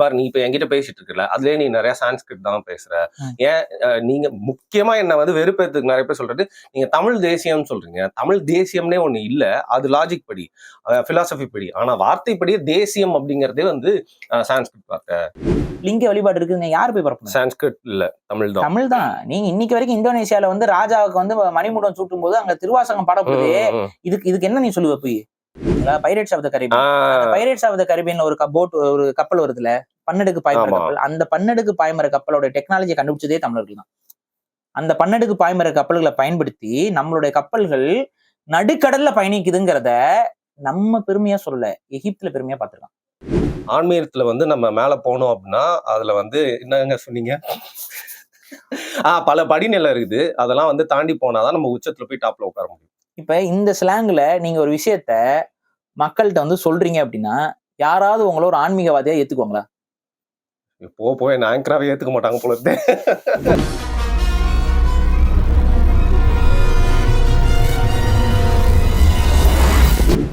பாரு நீ இப்ப என்கிட்ட பேசிட்டு இருக்கல, அதுலயே நீ நிறைய சான்ஸ்கிரிட் தான் பேசுற. ஏன் நீங்க முக்கியமா என்ன வந்து வெறுப்பேத்துக்கு நிறைய பேர் சொல்றது, நீங்க தமிழ் தேசியம்னு சொல்றீங்க. தமிழ் தேசியம்னே ஒண்ணு இல்ல. அது லாஜிக் படி, பிலாசபி படி. ஆனா வார்த்தைப்படி தேசியம் அப்படிங்கறதே வந்து சான்ஸ்கிரிட் வார்த்தை. லிங்க வழிபாடு இருக்குன்னு யாரு போய் பரப்பணும்? சான்ஸ்கிரிட் இல்ல, தமிழ் தான். தமிழ் தான். நீங்க இன்னைக்கு வரைக்கும் இந்தோனேசியால வந்து ராஜாவுக்கு வந்து மணிமுடம் சூட்டும் போது அங்க திருவாசகம் பாடப்படுது. இதுக்கு என்ன நீ சொல்லுவ போய்? Pirates of the Caribbean, pirates of the கரீபியன்ல ஒரு ஒரு கப்பல் வருதுல, பன்னடுக்கு பாய்மர கப்பல். அந்த பன்னடுக்கு பாய்மர கப்பலோட டெக்னாலஜியை கண்டுபிடிச்சதே தமிழர்கள் தான். அந்த பன்னடுக்கு பாய்மர கப்பல்களை பயன்படுத்தி நம்மளுடைய கப்பல்கள் நடுக்கடல்ல பயணிக்குதுங்கிறத நம்ம பெருமையா சொல்லல, எகிப்துல பெருமையா பார்த்திருக்கான். ஆன்மீகத்துல வந்து நம்ம மேல போனோம் அப்படின்னா அதுல வந்து என்னங்க சொன்னீங்க, பல படிநிலை இருக்குது. அதெல்லாம் வந்து தாண்டி போனாதான் நம்ம உச்சத்துல போய் டாப்ல உட்கார முடியும். இப்ப இந்த ஸ்லாங்ல நீங்க ஒரு விஷயத்த மக்கள்கிட்ட வந்து சொல்றீங்க அப்படின்னா யாராவது உங்களை ஒரு ஆன்மீகவாதியா ஏத்துக்குவாங்களா? போய் என்ன ஆங்கராவே ஏத்துக்க மாட்டாங்க போல இருக்கு.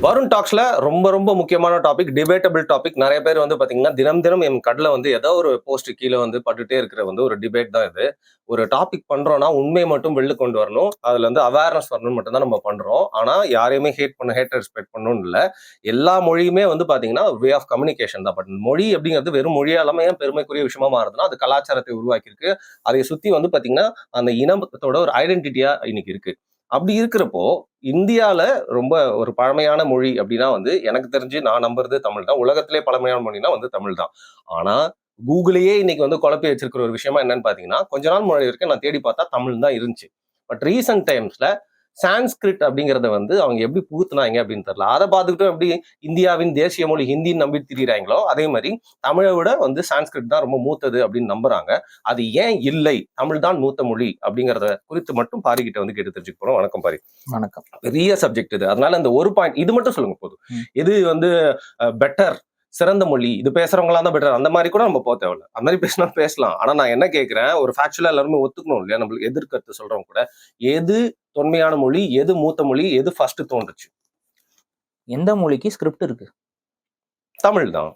வருண் டாக்ஸ்ல ரொம்ப ரொம்ப முக்கியமான டாபிக், டிபேட்டபிள் டாபிக். நிறைய பேர் வந்து பாத்தீங்கன்னா தினம் என் கடல வந்து ஏதோ ஒரு போஸ்ட் கீழே வந்து பட்டுட்டே இருக்கிற வந்து ஒரு டிபேட் தான் இது. ஒரு டாபிக் பண்றோம்னா உண்மையை மட்டும் வெளில கொண்டு வரணும், அதுல வந்து அவேர்னஸ் வரணும் மட்டும் தான் நம்ம பண்றோம். ஆனா யாரையுமே ஹேட் ரெஸ்பெக்ட் பண்ணணும்னு இல்லை. எல்லா மொழியுமே வந்து பாத்தீங்கன்னா வே ஆஃப் கம்யூனிகேஷன் தான். பட் மொழி அப்படிங்கிறது வெறும் மொழியாலுமே பெருமைக்குரிய விஷயமா மாறுதுன்னா அது கலாச்சாரத்தை உருவாக்கியிருக்கு. அதை சுத்தி வந்து பாத்தீங்கன்னா அந்த இனத்தோட ஒரு ஐடென்டிட்டியா இன்னைக்கு இருக்கு. அப்படி இருக்கிறப்போ இந்தியால ரொம்ப ஒரு பழமையான மொழி அப்படின்னா வந்து எனக்கு தெரிஞ்சு நான் நம்புறது தமிழ் தான். உலகத்திலே பழமையான மொழினா வந்து தமிழ் தான். ஆனா கூகுளையே இன்னைக்கு வந்து குழப்பி வச்சிருக்கிற ஒரு விஷயமா என்னன்னு பாத்தீங்கன்னா, கொஞ்ச நாள் முன்னாடி வரைக்கும் நான் தேடி பார்த்தா தமிழ் தான் இருந்துச்சு. பட் ரீசன்ட் டைம்ஸ்ல சான்ஸ்கிரிட் அப்படிங்கறத வந்து அவங்க எப்படி புகுத்துனாங்க அப்படின்னு தெரியல. அதை பார்த்துக்கிட்டு எப்படி இந்தியாவின் தேசிய மொழி ஹிந்தின்னு நம்பி திரியிறாங்களோ அதே மாதிரி தமிழை விட வந்து சான்ஸ்கிரிட் தான் ரொம்ப மூத்தது அப்படின்னு நம்புறாங்க. அது ஏன் இல்லை, தமிழ் தான் மூத்த மொழி அப்படிங்கறத குறித்து மட்டும் பாரிக்கிட்ட வந்து கேட்டு தெரிஞ்சுக்க போறோம். வணக்கம் பாரி. வணக்கம். பெரிய சப்ஜெக்ட் இது. அதனால அந்த ஒரு பாயிண்ட் இது மட்டும் சொல்லுங்க போதும். இது வந்து பெட்டர், சிறந்த மொழி, இது பேசுறவங்களா தான் பெட்டர், அந்த மாதிரி கூட நம்ம போக தேவையில்ல. அந்த மாதிரி பேசினா பேசலாம். ஆனா நான் என்ன கேட்கிறேன், ஒரு ஃபேக்சுவலா எல்லாருமே ஒத்துக்கணும் இல்லையா? நம்மளுக்கு எதிர்கருத்து சொல்றவங்க கூட எது தொன்மையான மொழி, எது மூத்த மொழி, எது ஃபர்ஸ்ட் தோன்றுச்சு? எந்த மொழிக்கு ஸ்கிரிப்ட் இருக்கு? தமிழ் தான்.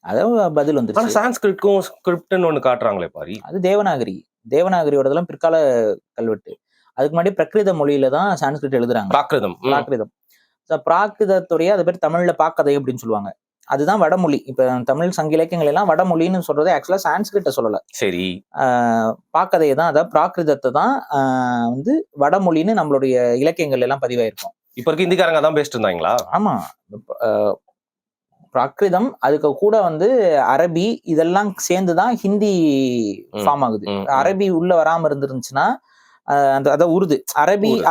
அதாவது பதில் வந்து சான்ஸ்கிரிட்க்கும் ஸ்கிரிப்ட்னு ஒண்ணு காட்டுறாங்களே பாரி. அது தேவநாகரி. தேவநாகரியோடதெல்லாம் பிற்கால கல்வெட்டு. அதுக்கு முன்னாடி பிரகிருத மொழியில தான் சான்ஸ்கிரிட் எழுதுறாங்க. பிராகிருதம். பிராகிருதத்துடைய அது பேர் தமிழ்ல பாக்கதை அப்படின்னு சொல்லுவாங்க. அதுதான் வடமொழி. இப்ப தமிழ் சங்க இலக்கியங்கள் எல்லாம் வடமொழின்னு சொல்றது ஆக்சுவலா சான்ஸ்கிரிட்ட சொல்லல. சரி. பாக்கதையை தான், அதாவது பிராகிருதத்தை தான் வந்து வடமொழின்னு நம்மளுடைய இலக்கியங்கள் எல்லாம் பதிவாயிருக்கும். இப்ப இருக்க ஹிந்திக்காரங்க தான் பேசிட்டு இருந்தாங்களா? ஆமா. பிராகிருதம், அதுக்கு கூட வந்து அரபி, இதெல்லாம் சேர்ந்துதான் ஹிந்தி ஃபார்ம் ஆகுது. அரபி உள்ள வராம இருந்துருந்துச்சுன்னா அதாவது உருது.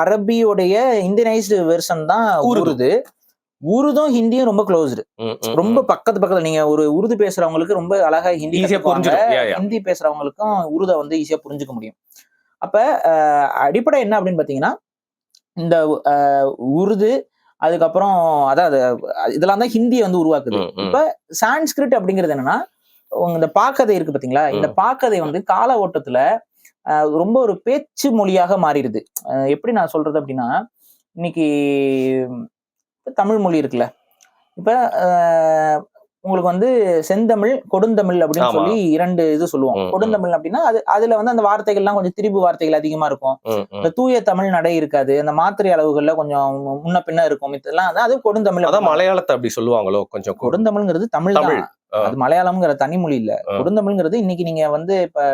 அரபியோடைய இந்தியனைஸ்டு வெர்ஷன் தான் உருது. உருதும் ஹிந்தியும் ரொம்ப க்ளோஸ்டு, ரொம்ப பக்கத்துல. நீங்க ஒரு உருது பேசுறவங்களுக்கு ரொம்ப அழகா ஹிந்தி ஹிந்தி பேசுறவங்களுக்கும் உருதை வந்து ஈஸியா புரிஞ்சுக்க முடியும். அப்ப அடிப்படை என்ன அப்படின்னு பாத்தீங்கன்னா, இந்த உருது அதுக்கப்புறம் அதாவது இதெல்லாம் தான் ஹிந்தியை வந்து உருவாக்குது. இப்ப சான்ஸ்கிரிட் அப்படிங்கிறது என்னன்னா, இந்த பாக்கதை இருக்கு பாத்தீங்களா, இந்த பாக்கதை வந்து கால ஓட்டத்துல ரொம்ப ஒரு பேச்சு மொழியாக மாறிடுது. எப்படி நான் சொல்றது அப்படின்னா, இன்னைக்கு தமிழ் மொழி இருக்குல்ல, இப்ப உங்களுக்கு வந்து செந்தமிழ், கொடுந்தமிழ் அப்படின்னு சொல்லி இரண்டு இது சொல்லுவோம். கொடுந்தமிழ் அப்படின்னா அதுல வந்து அந்த வார்த்தைகள்லாம் கொஞ்சம் திரிபு வார்த்தைகள் அதிகமா இருக்கும். இந்த தூய தமிழ் நடை இருக்காது, அந்த மாத்திரை அளவுகள்ல கொஞ்சம் முன்ன பின்ன இருக்கும். இதெல்லாம் அது கொடுந்தமிழ். அதான் மலையாளத்தை அப்படி சொல்லுவாங்களோ. கொஞ்சம் கொடுந்தமிழ்ங்கிறது தமிழ் தான், அது மலையாளம்ங்கிற தனி மொழி இல்ல. கொடுந்தமிழ்ங்கிறது இன்னைக்கு நீங்க வந்து இப்ப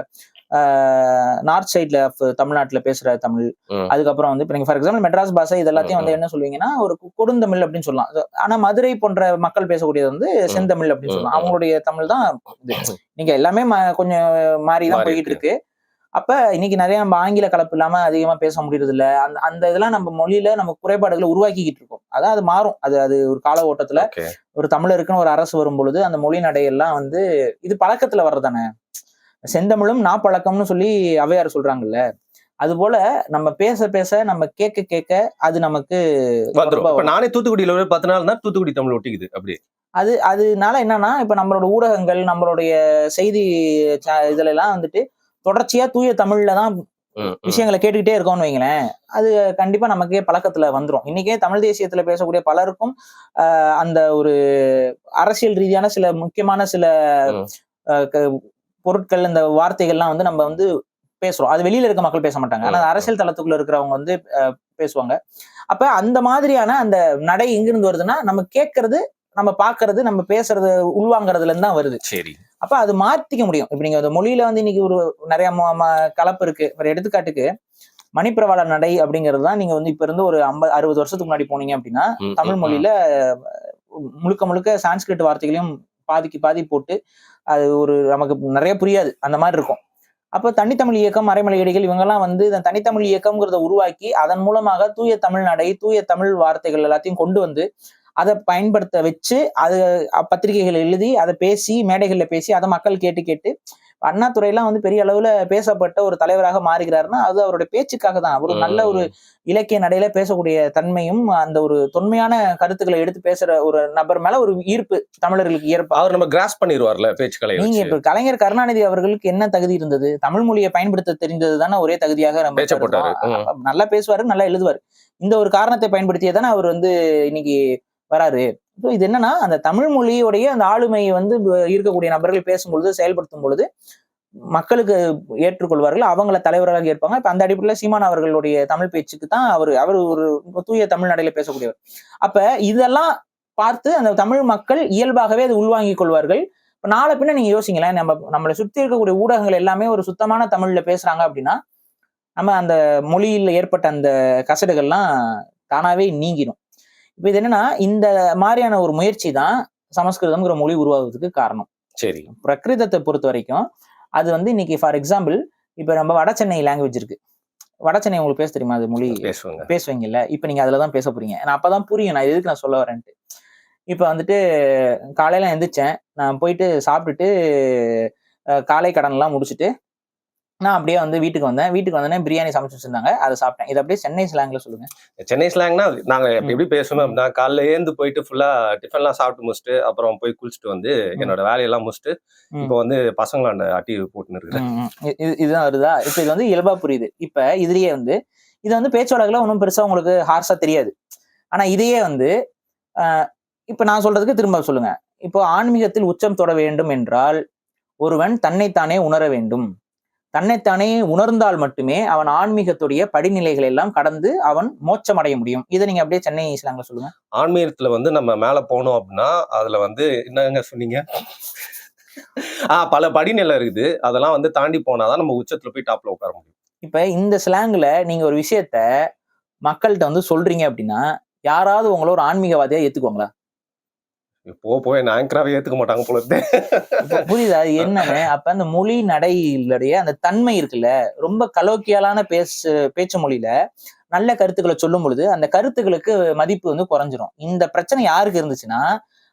நார்த் சைட்ல தமிழ்நாட்டுல பேசுற தமிழ், அதுக்கப்புறம் வந்து இப்ப நீங்க ஃபார் எக்ஸாம்பிள் மெட்ராஸ் பாஷை இதெல்லாத்தையும் வந்து என்ன சொல்லுவீங்கன்னா ஒரு கொடுந்தமிழ் அப்படின்னு சொல்லலாம். ஆனா மதுரை போன்ற மக்கள் பேசக்கூடியது வந்து செந்தமிழ் அப்படின்னு சொல்லலாம். அவங்களுடைய தமிழ் தான் இது. நீங்க எல்லாமே கொஞ்சம் மாறிதான் போயிட்டு இருக்கு. அப்ப இன்னைக்கு நிறைய நம்ம ஆங்கில கலப்பு இல்லாம அதிகமா பேச முடியறது இல்ல. அந்த இதெல்லாம் நம்ம மொழியில நம்ம குறைபாடுகளை உருவாக்கிக்கிட்டு இருக்கோம். அதான் அது மாறும். அது ஒரு கால ஓட்டத்துல ஒரு தமிழருக்குன்னு ஒரு அரசு வரும் பொழுது அந்த மொழி நடையெல்லாம் வந்து இது பழக்கத்துல வர்றதானே. செந்தமிழும் நாப்பழக்கம்னு சொல்லி ஔவையார் சொல்றாங்கல்ல, அது போல நம்ம பேச பேச நம்ம கேட்க கேட்க அது நமக்கு வந்துரும். நானே தூத்துக்குடியில 10 நாள் தான் தூத்துக்குடி தமிழ் ஒட்டிக்குது. அப்படி அதனால என்னன்னா, இப்ப நம்மளோட ஊடகங்கள், நம்மளுடைய செய்தி இதுல எல்லாம் வந்துட்டு தொடர்ச்சியா தூய தமிழ்ல தான் விஷயங்களை கேட்டுக்கிட்டே இருக்கோம்னு வைங்களேன், அது கண்டிப்பா நமக்கே பழக்கத்துல வந்துரும். இன்னைக்கே தமிழ் தேசியத்துல பேசக்கூடிய பலருக்கும் அந்த ஒரு அரசியல் ரீதியான சில முக்கியமான சில பொருட்கள், இந்த வார்த்தைகள்லாம் வந்து நம்ம வந்து பேசுறோம். அது வெளியில இருக்க மக்கள் பேச மாட்டாங்க. ஆனா அரசியல் தளத்துக்குள்ள இருக்கிறவங்க வந்து பேசுவாங்க. அப்ப அந்த மாதிரியான அந்த நடை எங்கிருந்து வருதுன்னா, நம்ம கேட்கறது, நம்ம பார்க்கறது, நம்ம பேசுறது, உள்வாங்கறதுல இருந்து தான் வருது. சரி. அப்ப அது மாத்திக்க முடியும். இப்ப நீங்க அந்த மொழியில வந்து இன்னைக்கு ஒரு நிறைய கலப்பு இருக்கு. ஒரு எடுத்துக்காட்டுக்கு மணிப்பிரவாள நடை அப்படிங்கிறது தான் நீங்க வந்து இப்ப இருந்து ஒரு 50, 60 வருஷத்துக்கு முன்னாடி போனீங்க அப்படின்னா, தமிழ் மொழியில முழுக்க முழுக்க சான்ஸ்கிரிட் வார்த்தைகளையும் பாதிக்கு பாதி போட்டு அது ஒரு நமக்கு நிறைய புரியாது. அந்த மாதிரி இருக்கும். அப்ப தனித்தமிழ் இயக்கம், மறைமலை அடிகள் இவங்கெல்லாம் வந்து இந்த தனித்தமிழ் இயக்கம்ங்கிறத உருவாக்கி அதன் மூலமாக தூய தமிழ் நடை, தூய தமிழ் வார்த்தைகள் எல்லாத்தையும் கொண்டு வந்து அதை பயன்படுத்த வச்சு, அது பத்திரிகைகள் எழுதி, அதை பேசி, மேடைகள்ல பேசி, அதை மக்கள் கேட்டு கேட்டு அண்ணாதுரையெல்லாம் வந்து பெரிய அளவுல பேசப்பட்ட ஒரு தலைவராக மாறுகிறாருன்னா அது அவருடைய பேச்சுக்காக தான். ஒரு நல்ல ஒரு இலக்கிய நடையில பேசக்கூடிய தன்மையும், அந்த ஒரு தொன்மையான கருத்துக்களை எடுத்து பேசுற ஒரு நபர் மேல ஒரு ஈர்ப்பு தமிழர்களுக்கு இயற்பு. அவர் நம்ம கிராஸ் பண்ணிடுவார்ல பேச்சுக்களை. நீங்க இப்ப கலைஞர் கருணாநிதி அவர்களுக்கு என்ன தகுதி இருந்தது? தமிழ் மொழியை பயன்படுத்த தெரிந்தது தானே ஒரே தகுதியாக நம்ம பேசப்பட்டாரு. நல்லா பேசுவாரு, நல்லா எழுதுவாரு. இந்த ஒரு காரணத்தை பயன்படுத்தியே தானே அவர் வந்து இன்னைக்கு வராரு. இது என்னன்னா, அந்த தமிழ் மொழியுடைய அந்த ஆளுமையை வந்து இருக்கக்கூடிய நபர்கள் பேசும்பொழுது, செயல்படுத்தும் பொழுது மக்களுக்கு ஏற்றுக்கொள்வார்கள், அவங்கள தலைவராக ஏற்பாங்க. இப்ப அந்த அடிப்படையில் சீமான் அவர்களுடைய தமிழ் பேச்சுக்கு தான் அவர் ஒரு தூய தமிழ் நடையில பேசக்கூடியவர். அப்ப இதெல்லாம் பார்த்து அந்த தமிழ் மக்கள் இயல்பாகவே அது உள்வாங்கிக் கொள்வார்கள். இப்ப நாளை பின்ன நீங்க யோசிங்களேன், நம்மளை சுத்தி இருக்கக்கூடிய ஊடகங்கள் எல்லாமே ஒரு சுத்தமான தமிழ்ல பேசுறாங்க அப்படின்னா, நம்ம அந்த மொழியில் ஏற்பட்ட அந்த கசடுகள்லாம் தானாவே நீங்கிடும். இப்ப இது என்னன்னா, இந்த மாதிரியான ஒரு முயற்சி தான் சமஸ்கிருதம்ங்கிற மொழி உருவாகுறதுக்கு காரணம். சரி. பிரகிருதத்தை பொறுத்த வரைக்கும் அது வந்து இன்னைக்கு ஃபார் எக்ஸாம்பிள், இப்ப நம்ம வட சென்னை லாங்குவேஜ் இருக்கு. வட சென்னை உங்களுக்கு பேச தெரியுமா? அது மொழி பேசுவீங்கல்ல. இப்ப நீங்க அதுலதான் பேச போறீங்க. நான் அப்பதான் புரியும் நான் எதுக்கு நான் சொல்ல வரேன்ட்டு. இப்ப வந்துட்டு காலையில எந்திரிச்சேன், நான் போயிட்டு சாப்பிட்டுட்டு காலை கடன் எல்லாம் முடிச்சுட்டு நான் அப்படியே வந்து வீட்டுக்கு வந்தேன். வீட்டுக்கு வந்தோடனே பிரியாணி சமைச்சு வச்சிருந்தாங்க. அதை சாப்பிட்டேன். இது அப்படியே சென்னை ஸ்லாங்ல சொல்லுங்க. சென்னை ஸ்லாங்னா நாங்க எப்படி பேசணும் அப்படின்னா, காலைல ஏந்து போயிட்டு ஃபுல்லா டிஃபன்லாம் சாப்பிட்டு முடிச்சுட்டு, அப்புறம் போய் குளிச்சுட்டு வந்து என்னோட வேலையெல்லாம் முடிச்சுட்டு, இப்போ வந்து பசங்களாண்ட அட்டி போட்டுன்னு இருக்கிறேன். இதுதான் வருதா? இப்ப இது வந்து இயல்பா புரியுது. இப்ப இதுலயே வந்து இது வந்து பேச்சுவழக்குல ஒன்றும் பெருசா உங்களுக்கு ஹார்ஷா தெரியாது. ஆனா இதையே வந்து இப்ப நான் சொல்றதுக்கு திரும்ப சொல்லுங்க. இப்போ ஆன்மீகத்தில் உச்சம் தொட வேண்டும் என்றால் ஒருவன் தன்னைத்தானே உணர வேண்டும். தன்னைத்தானே உணர்ந்தால் மட்டுமே அவன் ஆன்மீகத்துடைய படிநிலைகள் எல்லாம் கடந்து அவன் மோட்சம் அடைய முடியும். இதை நீங்க அப்படியே சென்னை ஸ்லாங்ல சொல்லுங்க. ஆன்மீகத்துல வந்து நம்ம மேல போனோம் அப்படின்னா அதுல வந்து என்னங்க சொன்னீங்க? பல படிநிலை இருக்குது. அதெல்லாம் வந்து தாண்டி போனாதான் நம்ம உச்சத்துல போய் டாப்ல உட்கார முடியும். இப்ப இந்த ஸ்லாங்ல நீங்க ஒரு விஷயத்த மக்கள்கிட்ட வந்து சொல்றீங்க அப்படின்னா யாராவது உங்களை ஒரு ஆன்மீகவாதியா ஏத்துக்குவாங்களா? போய் ஆங்கராவே ஏத்துக்க மாட்டாங்க போல இருக்கு. புரியுதா என்னன்னு? அப்ப அந்த மொழி நடையிலுடைய அந்த தன்மை இருக்குல்ல, ரொம்ப கலோக்கியலான பேச்சு மொழியில நல்ல கருத்துக்களை சொல்லும் பொழுது அந்த கருத்துக்களுக்கு மதிப்பு வந்து குறைஞ்சிரும். இந்த பிரச்சனை யாருக்கு இருந்துச்சுன்னா,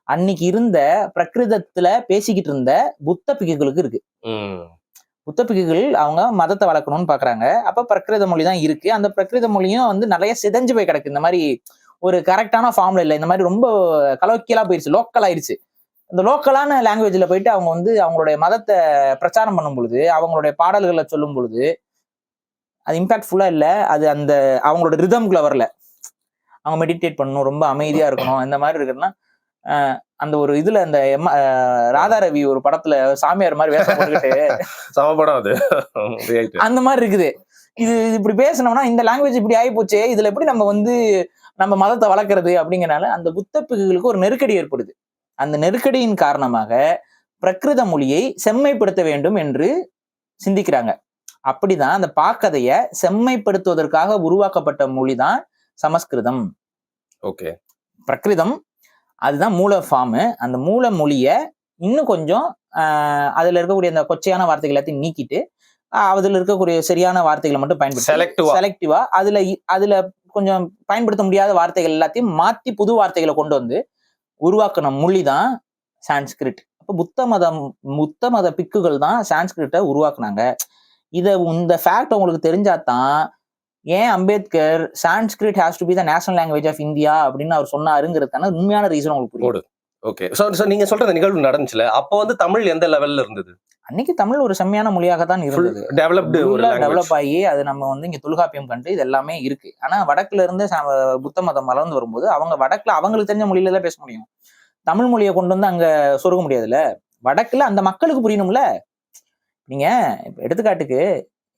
அன்னைக்கு இருந்த பிரகிருதத்துல பேசிக்கிட்டு இருந்த புத்த பிக்குகளுக்கு இருக்கு. புத்த பிக்குகள் அவங்க மதத்தை வளர்க்கணும்னு பாக்குறாங்க. அப்ப பிரகிருத மொழி தான் இருக்கு. அந்த பிரகிருத மொழியும் வந்து நிறைய சிதைஞ்சு போய் கிடக்கு. இந்த மாதிரி ஒரு கரெக்டான ஃபார்ம்ல இல்லை. இந்த மாதிரி ரொம்ப கலோக்கியலா போயிடுச்சு, லோக்கல் ஆயிடுச்சு. இந்த லோக்கலான லாங்குவேஜ்ல போயிட்டு அவங்க வந்து அவங்களுடைய மதத்தை பிரச்சாரம் பண்ணும் பொழுது, அவங்களுடைய பாடல்களை சொல்லும் பொழுது அது இம்பாக்ட்ஃபுல்லா இல்ல. அது அந்த அவங்களோட ரிதம்குள்ள வரல. அவங்க மெடிடேட் பண்ணணும், ரொம்ப அமைதியா இருக்கணும், இந்த மாதிரி இருக்குன்னா அந்த ஒரு இதுல அந்த ராதாரவி ஒரு படத்துல சாமியார் மாதிரி வேஷம் போட்டுக்கிட்டு சமப்படம் அது அந்த மாதிரி இருக்குது. இது இப்படி பேசணும்னா இந்த லாங்குவேஜ் இப்படி ஆகி போச்சே, இதுல எப்படி நம்ம வந்து நம்ம மதத்தை வளர்க்கறது அப்படிங்கறனால அந்த புத்த பிக்குகளுக்கு ஒரு நெருக்கடி ஏற்படுது. அந்த நெருக்கடியின் காரணமாக பிரகிருத மொழியை செம்மைப்படுத்த வேண்டும் என்று சிந்திக்கிறாங்க. அப்படிதான் அந்த பாக்கதைய செம்மைப்படுத்துவதற்காக உருவாக்கப்பட்ட மொழிதான் சமஸ்கிருதம். ஓகே. பிரகிருதம் அதுதான் மூல ஃபார்ம். அந்த மூல மொழிய இன்னும் கொஞ்சம் அதுல இருக்கக்கூடிய அந்த கொச்சையான வார்த்தைகள் எல்லாத்தையும் நீக்கிட்டு அதுல இருக்கக்கூடிய சரியான வார்த்தைகளை மட்டும் பயன்படுத்தி செலக்டிவா அதுல கொஞ்சம் பயன்படுத்த முடியாத வார்த்தைகள் எல்லாத்தையும் மாத்தி புது வார்த்தைகளை கொண்டு வந்து உருவாக்கின மொழி தான் சான்ஸ்கிரிட். அப்ப புத்த மத பிக்குகள் தான் சான்ஸ்கிரிட்டை உருவாக்குனாங்க. இந்த ஃபேக்ட் உங்களுக்கு தெரிஞ்சாதான் ஏன் Ambedkar Sanskrit has to be the national language of India அப்படின்னு அவர் சொன்னாருங்கிறதுக்கான உண்மையான ரீசன் உங்களுக்கு புரியும். ஓகே. சோ நீங்க சொல்ற நிகழ்வு நடந்துச்சுல, அப்போ வந்து தமிழ் எந்த லெவல்ல இருந்தது? அன்னைக்கு தமிழ் ஒரு செம்மையான மொழியாக தான் இருந்தது. டெவலப் ஆகி அது நம்ம வந்து இங்க தொல்காப்பியம் கண்டு இது எல்லாமே இருக்கு. ஆனா வடக்குல இருந்து புத்த மதம் வளர்ந்து வரும்போது அவங்க வடக்குல அவங்களுக்கு தெரிஞ்ச மொழியில தான் பேச முடியும். தமிழ் மொழியை கொண்டு வந்து அங்க சொருக முடியாதுல்ல. வடக்குல அந்த மக்களுக்கு புரியணும்ல. நீங்க எடுத்துக்காட்டுக்கு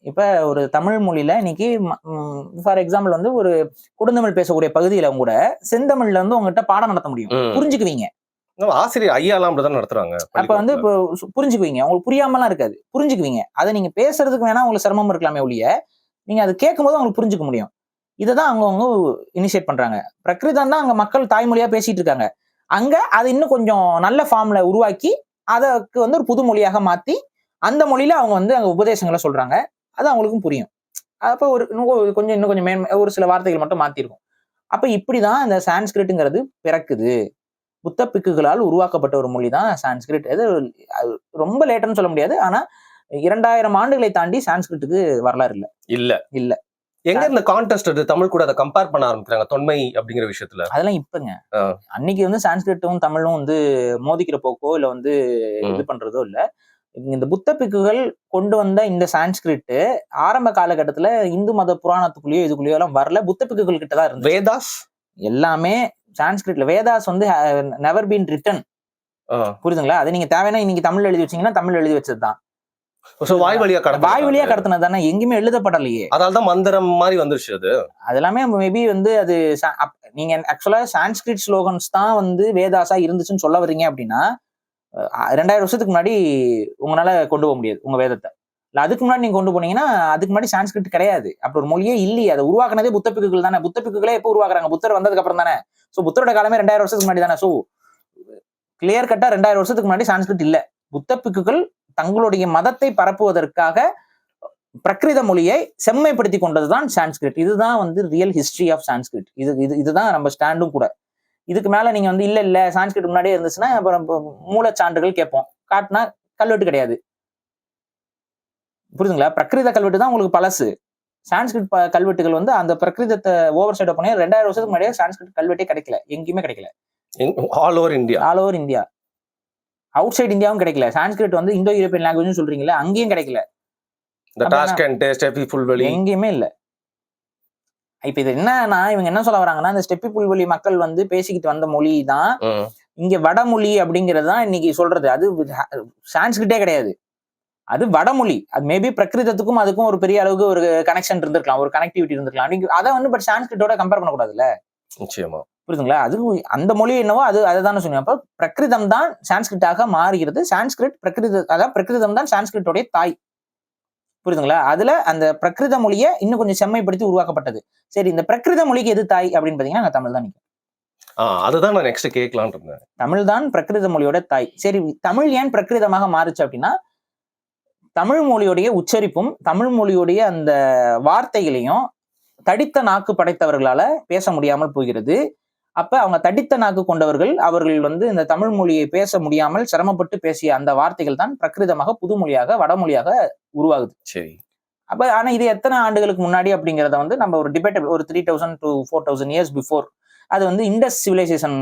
இப்ப ஒரு தமிழ் மொழியில இன்னைக்கு ஃபார் எக்ஸாம்பிள் வந்து ஒரு கொடுந்தமிழ் பேசக்கூடிய பகுதியில கூட செந்தமிழ்ல வந்து உங்ககிட்ட பாடம் நடத்த முடியும், புரிஞ்சுக்குவீங்க. ஆசிரியர் ஐயாலாம் அப்படிதான் நடத்துறாங்க. அப்ப வந்து இப்போ புரிஞ்சுக்குவீங்க, உங்களுக்கு புரியாமலாம் இருக்காது, புரிஞ்சுக்குவீங்க. அதை நீங்க பேசுறதுக்கு வேணா உங்களுக்கு சிரமம் இருக்கலாமே ஒழிய நீங்க அதை கேட்கும்போது உங்களுக்கு புரிஞ்சுக்க முடியும். இதைதான் அவங்க இனிஷியேட் பண்றாங்க. பிரகிருதம் தான் அங்க மக்கள் தாய்மொழியா பேசிட்டு இருக்காங்க. அங்க அதை இன்னும் கொஞ்சம் நல்ல ஃபார்ம்ல உருவாக்கி அதற்கு வந்து ஒரு புது மொழியாக மாத்தி அந்த மொழியில அவங்க வந்து அங்க உபதேசங்களை சொல்றாங்க. அது அவங்களுக்கும் புரியும். அப்ப இன்னும் கொஞ்சம் ஒரு சில வார்த்தைகள் மட்டும் மாத்திருக்கும். அப்ப இப்படிதான் இந்த சான்ஸ்கிரிட்ங்கிறது பிறக்குது. புத்த பிக்குகளால் உருவாக்கப்பட்ட ஒரு மொழி தான் சான்ஸ்கிரிட். அது ரொம்ப லேட்டர்னு சொல்ல முடியாது. ஆனா 2000 ஆண்டுகளை தாண்டி சான்ஸ்கிரிட்டுக்கு வரலாறு இல்ல. எங்க இந்த கான்டெஸ்ட் தமிழ் கூட அதை கம்பேர் பண்ண ஆரம்பிக்கிறாங்க தொன்மை அப்படிங்கிற விஷயத்துல? அதெல்லாம் இப்பங்க. அன்னைக்கு வந்து சான்ஸ்கிரிட்டும் தமிழும் வந்து மோதிக்கிற போக்கோ இல்ல வந்து இது பண்றதோ இல்ல. இந்த புத்த பிக்குகள் கொண்டு வந்த இந்த சான்ஸ்கிரிட் ஆரம்ப காலகட்டத்துல இந்து மத புராணத்துக்குள்ளேயோ இதுக்குள்ளேயோ எல்லாம் வரல. புத்த பிக்குகள் கிட்ட தான் இருந்தது. வேதாஸ் எல்லாமே சான்ஸ்கிரிட்ல. வேதாஸ் வந்து நெவர் பீன் ரிட்டன். புரியுதுங்களா? அது நீங்க தேவைன்னா இன்னைக்கு தமிழ் எழுதி வச்சீங்கன்னா தமிழ் எழுதி வச்சதுதான். வாய் வழியா கடத்தினது தானே, எங்கேயுமே எழுதப்படலையே. அதால்தான் மந்திரம் மாதிரி வந்துருச்சு. அது எல்லாமே மேபி வந்து அது நீங்க ஆக்சுவலா சான்ஸ்கிரிட் ஸ்லோகன்ஸ் தான் வந்து வேதாஸா இருந்துச்சுன்னு சொல்ல வர்றீங்க அப்படின்னா 2000 வருஷத்துக்கு முன்னாடி உங்களால கொண்டு போக முடியாது உங்க வேதத்தை. இல்ல அதுக்கு முன்னாடி நீங்க கொண்டு போனீங்கன்னா அதுக்கு முன்னாடி சான்ஸ்கிரிட் கிடையாது. அப்படி ஒரு மொழியே இல்லையே. அதை உருவாக்குனதே புத்த பிக்குகள் தானே. புத்த பிக்குகளே எப்போ உருவாக்குறாங்க? புத்தர் வந்ததுக்கு அப்புறம் தானே. சோ புத்தரோட காலமே 2000 வருஷத்துக்கு முன்னாடி தானே. சோ கிளியர் கட்டா 2000 வருஷத்துக்கு முன்னாடி சான்ஸ்கிரிட் இல்ல. புத்த பிக்குகள் தங்களுடைய மதத்தை பரப்புவதற்காக பிரகிருத மொழியை செம்மைப்படுத்தி கொண்டதுதான் சான்ஸ்கிரிட். இதுதான் வந்து ரியல் ஹிஸ்டரி ஆஃப் சான்ஸ்கிரிட். இதுதான் நம்ம ஸ்டாண்டும் கூட. இதுக்கு மேல நீங்க வந்து இல்ல சான்ஸ்கிரிட் முன்னாடியே இருந்துச்சுன்னா அப்புறம் மூலச்சான்றுகள் கேட்போம். காட்டினா கல்வெட்டு கிடையாது. புரியுதுங்களா? பிரகிருத கல்வெட்டு தான் உங்களுக்கு பழசு. சான்ஸ்கிரிட் கல்வெட்டுகள் வந்து அந்த பிரகிருதத்தை ஓவர் சைட் பண்ணி 2000 வருஷத்துக்கு முன்னாடியே சான்ஸ்கிரிட் கல்வெட்டே கிடைக்கல. எங்கேயுமே கிடைக்கல. All over India. Outside இந்தியாவும் கிடைக்கல. சான்ஸ்கிரிட் வந்து இந்தோ யூரோப்பியன் லாங்குவேஜ் சொல்றீங்களா, அங்கேயும் கிடைக்கல. எங்கேயுமே இல்ல. இப்ப இது என்னன்னா இவங்க என்ன சொல்ல வராங்கன்னா, இந்த ஸ்டெப்பி புல்வெளி மக்கள் வந்து பேசிக்கிட்டு வந்த மொழி தான் இங்க வடமொழி அப்படிங்கிறது தான் இன்னைக்கு சொல்றது. அது சான்ஸ்கிரிட்டே கிடையாது. அது வடமொழி. அது மேபி பிரகிருதத்துக்கும் அதுக்கும் ஒரு பெரிய அளவுக்கு ஒரு கனெக்ஷன் இருந்திருக்கலாம், ஒரு கனெக்டிவிட்டி இருந்திருக்கலாம். அதை வந்து பட் சான்ஸ்கிரிட்டோட கம்பேர் பண்ணக்கூடாதுல்ல. நிச்சயமா. புரியுதுங்களா? அது அந்த மொழி என்னவோ அதுதானே சொன்னீங்க. அப்ப பிரகிருதம் தான் சான்ஸ்கிரிட்டாக மாறுகிறது. சான்ஸ்கிரிட் பிரகிருதம் தான் சான்ஸ்கிரிட்டோடைய தாய். புரியுதுங்களா? அதுல அந்த பிரகிருத மொழியை இன்னும் கொஞ்சம் செம்மைப்படுத்தி உருவாக்கப்பட்டது. சரி, இந்த பிரகிருத மொழிக்கு எது தாய் அப்படின்னு பாத்தீங்கன்னா தமிழ் தான் நிற்கும். அதுதான் நான் நெக்ஸ்ட் கேட்கலாம்னு இருந்தேன். தமிழ் தான் பிரகிருத மொழியோட தாய். சரி, தமிழ் ஏன் பிரகிருதமாக மாறுச்சு அப்படின்னா தமிழ் மொழியுடைய உச்சரிப்பும் தமிழ் மொழியுடைய அந்த வார்த்தைகளையும் தடித்த நாக்கு படைத்தவர்களால பேச முடியாமல் போகிறது. அப்ப அவங்க தடித்த நாக்கு கொண்டவர்கள் அவர்கள் வந்து இந்த தமிழ் மொழியை பேச முடியாமல் சிரமப்பட்டு பேசிய அந்த வார்த்தைகள் தான் பிரகிருதமாக புதுமொழியாக வடமொழியாக உருவாகுது. சரி. அப்ப ஆனா இது எத்தனை ஆண்டுகளுக்கு முன்னாடி அப்படிங்கிறத வந்து நம்ம ஒரு டிபேட் ஒரு 3000 to 4000 இயர்ஸ் பிஃபோர் அது வந்து இண்டஸ் சிவிலைசேஷன்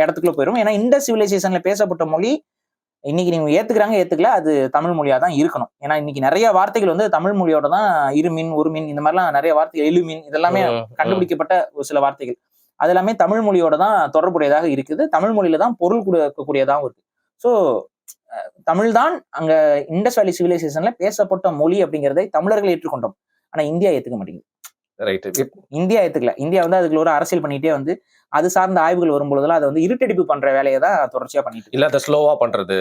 இடத்துக்குள்ள போயிடும். ஏன்னா இண்டஸ் சிவிலைசேஷன்ல பேசப்பட்ட மொழி இன்னைக்கு நீங்க ஏத்துக்கல, அது தமிழ் மொழியா தான் இருக்கணும். ஏன்னா இன்னைக்கு நிறைய வார்த்தைகள் வந்து தமிழ் மொழியோட தான் இருமின் ஒரு மீன் இந்த மாதிரிலாம் நிறைய வார்த்தைகள் எழுமின் இதெல்லாமே கண்டுபிடிக்கப்பட்ட ஒரு சில வார்த்தைகள் அது எல்லாமே தமிழ் மொழியோட தான் தொடர்புடையதாக இருக்குது. தமிழ் மொழியில தான் பொருள் கொடுக்கக்கூடியதாகவும் இருக்கு. ஸோ தமிழ் தான் அங்க இண்டஸ் வேலி சிவிலைசேஷன்ல பேசப்பட்ட மொழி அப்படிங்கிறதை தமிழர்கள் ஏற்றுக்கொண்டோம். ஆனா இந்தியா ஏத்துக்க மாட்டேங்குது. இந்தியா ஏத்துக்கல. இந்தியா வந்து அதுக்கு ஒரு அரசியல் பண்ணிட்டே வந்து அது சார்ந்த ஆய்வுகள் வரும்பொழுதுலாம் அதை வந்து இருட்டடிப்பு பண்ற வேலையை தான் தொடர்ச்சியா பண்ணிட்டு இல்ல அதை ஸ்லோவா பண்றது.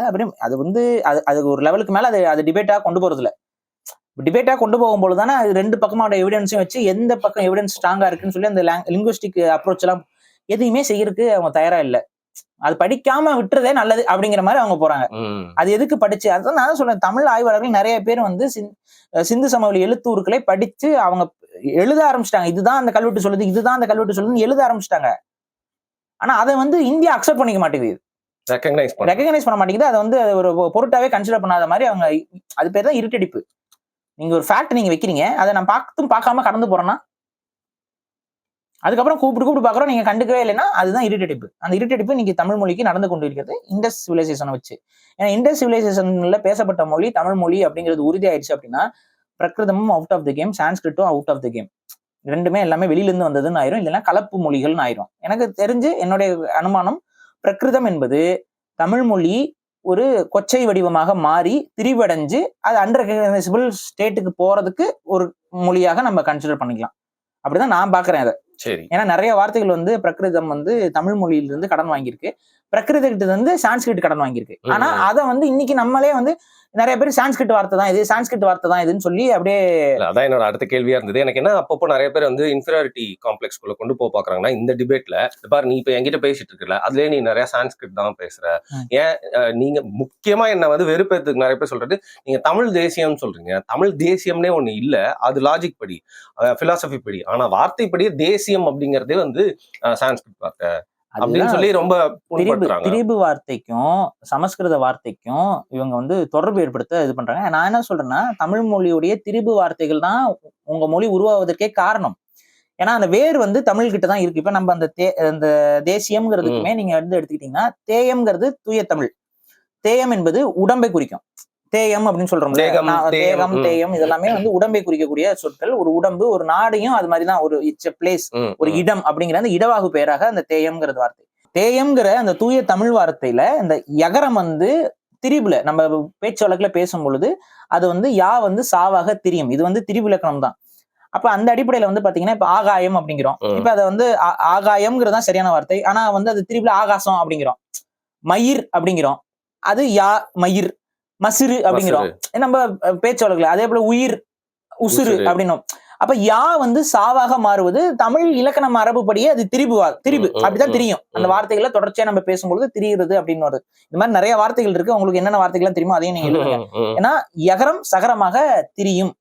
அப்படி அது வந்து அது ஒரு லெவலுக்கு மேல அது டிபேட்டா கொண்டு போறது இல்ல. டிபேட்டா கொண்டு போகும்போது தானே அது ரெண்டு பக்கமோட எவிடன்ஸும் வச்சு எந்த பக்கம் எவிடன்ஸ் ஸ்ட்ராங்கா இருக்குன்னு சொல்லி அந்த லிங்குவிஸ்டிக் அப்ரோச் எல்லாம் எதையுமே செய்யறதுக்கு அவங்க தயாரா இல்ல. அது படிக்காம விட்டுறதே நல்லது அப்படிங்கிற மாதிரி அவங்க போறாங்க. அது எதுக்கு படிச்சு அதான் நான் சொல்றேன். தமிழ் ஆய்வாளர்கள் நிறைய பேர் வந்து சிந்து சமவெளி எழுத்தூர்களை படிச்சு அவங்க எழுத ஆரம்பிச்சிட்டாங்க. இதுதான் அந்த கல்வெட்டு சொல்லுது, இதுதான் அந்த கல்வெட்டு சொல்லுதுன்னு எழுத ஆரம்பிச்சிட்டாங்க. ஆனா அதை வந்து இந்தியா அக்செப்ட் பண்ணிக்க மாட்டேங்குது, ரெகக்னைஸ் பண்ண மாட்டேங்குது. அதை வந்து ஒரு பொருட்டாவே கன்சிடர் பண்ணாத மாதிரி அவங்க அது பேர் தான் இருட்டடிப்பு. நீங்க ஒரு ஃபேக்ட் நீங்க வைக்கிறீங்க, அதை நான் பார்க்காம கடந்து போறேன்னா அதுக்கப்புறம் கூப்பிட்டு பாக்குறோம், நீங்க கண்டுக்கவே இல்லைன்னா அதுதான் இருட்டடிப்பு. அந்த இருட்டடிப்பு இன்னைக்கு தமிழ் மொழிக்கு நடந்து கொண்டு இருக்கிறது இண்டஸ் சிவிலைசேஷனை வச்சு. ஏன்னா இண்டஸ் சிவிலைசேஷன்ல பேசப்பட்ட மொழி தமிழ் மொழி அப்படிங்கிறது உறுதி ஆயிடுச்சு அப்படின்னா பிரகிருதமும் அவுட் ஆஃப் த கேம், சான்ஸ்கிரிட்டும் அவுட் ஆஃப் த கேம். ரெண்டுமே எல்லாமே வெளியில இருந்து வந்ததுன்னு ஆயிரும், இல்லைன்னா கலப்பு மொழிகள்னு ஆயிரும். எனக்கு தெரிஞ்சு என்னுடைய அனுமானம் பிரகிருதம் என்பது தமிழ் மொழி ஒரு கொச்சை வடிவமாக மாறி திரிவடைஞ்சு அது அன்ரெகனைசபிள் ஸ்டேட்டுக்கு போறதுக்கு ஒரு மொழியாக நம்ம கன்சிடர் பண்ணிக்கலாம். அப்படிதான் நான் பாக்குறேன் அதை. சரி. ஏன்னா நிறைய வார்த்தைகள் வந்து பிரகிருதம் வந்து தமிழ் மொழியிலிருந்து கடன் வாங்கியிருக்கு, பிரகிருதகிட்ட வந்து சான்ஸ்கிரிட் கடன் வாங்கியிருக்கு. ஆனா அதை வந்து இன்னைக்கு நம்மளே வந்து நிறைய பேர் சான்ஸ்கிரிட் வார்த்தை தான் இது, சான்ஸ்கிரிட் வார்த்தை தான் இதுன்னு சொல்லி அப்படியே. அதான் என்னோட அடுத்த கேள்வியா இருந்தது. எனக்கு என்ன, அப்பப்போ நிறைய பேர் வந்து இன்ஃபீரியாரிட்டி காம்ப்ளெக்ஸ்குள்ள கொண்டு பாக்குறாங்கன்னா, இந்த டிபேட்ல பாரு நீ இப்ப என்கிட்ட பேசிட்டு இருக்கல, அதுலயே நீ நிறைய சான்ஸ்கிரிட் தான் பேசுற, ஏன் நீங்க முக்கியமா என்ன வந்து வெறுப்பேத்துக்கு நிறைய பேர் சொல்றது, நீங்க தமிழ் தேசியம் சொல்றீங்க. தமிழ் தேசியம்னே ஒண்ணு இல்ல, அது லாஜிக் படி, பிலாசபி படி. ஆனா வார்த்தைப்படி தேசியம் அப்படிங்கறதே வந்து சான்ஸ்கிரிட் வார்த்தை அப்படின்னு சொல்லி ரொம்ப திரிபு வார்த்தைக்கும் சமஸ்கிருத வார்த்தைக்கும் இவங்க வந்து தொடர்பு ஏற்படுத்த இது பண்றாங்க. நான் என்ன சொல்றேன்னா, தமிழ் மொழியுடைய திரிபு வார்த்தைகள் தான் உங்க மொழி உருவாவதற்கே காரணம். ஏன்னா அந்த வேர் வந்து தமிழ் கிட்ட தான் இருக்கு. இப்ப நம்ம அந்த தேசியம்ங்கிறதுக்குமே நீங்க வந்து எடுத்துக்கிட்டீங்கன்னா, தேயம்ங்கிறது தூய தமிழ். தேயம் என்பது உடம்பை குறிக்கும். தேயம் அப்படின்னு சொல்றோம். தேகம், தேயம் இதெல்லாமே வந்து உடம்பை குறிக்கக்கூடிய சொற்கள். ஒரு உடம்பு, ஒரு நாடையும் அது மாதிரிதான் ஒரு இட்ஸ் எ பிளேஸ், ஒரு இடம் அப்படிங்கிற அந்த இடவாகு பெயராக அந்த தேயம்ங்கிறது வார்த்தை. தேயம்ங்கிற அந்த தூய தமிழ் வார்த்தையில இந்த யகரம் வந்து திரிபுல நம்ம பேச்சு வழக்குல பேசும் பொழுது அது வந்து யா வந்து சாவாக திரியும். இது வந்து திரிவிலக்கணம் தான். அப்ப அந்த அடிப்படையில வந்து பாத்தீங்கன்னா இப்ப ஆகாயம் அப்படிங்கிறோம். இப்ப அதை வந்து ஆகாயம்ங்கிறதா சரியான வார்த்தை. ஆனா வந்து அது திரிபுல ஆகாசம் அப்படிங்கிறோம். மயிர் அப்படிங்கிறோம், அது யா மயிர். மசிறு அப்படிங்கிறோம் நம்ம பேச்சு வழக்குல. அதே போல உயிர், உசுறு அப்படின்னும். அப்ப யா வந்து சாவாக மாறுவது தமிழ் இலக்கண மரபுப்படியே அது திரிபு அப்படிதான் தெரியும். அந்த வார்த்தைகளை தொடர்ச்சியா நம்ம பேசும்பொழுது திரிகிறது அப்படின்னு வருது. இந்த மாதிரி நிறைய வார்த்தைகள் இருக்கு. உங்களுக்கு என்னென்ன வார்த்தைகள் தெரியுமோ அதையும் நீங்க எழுதுங்க. ஏன்னா யகரம் சகரமாக திரியும்.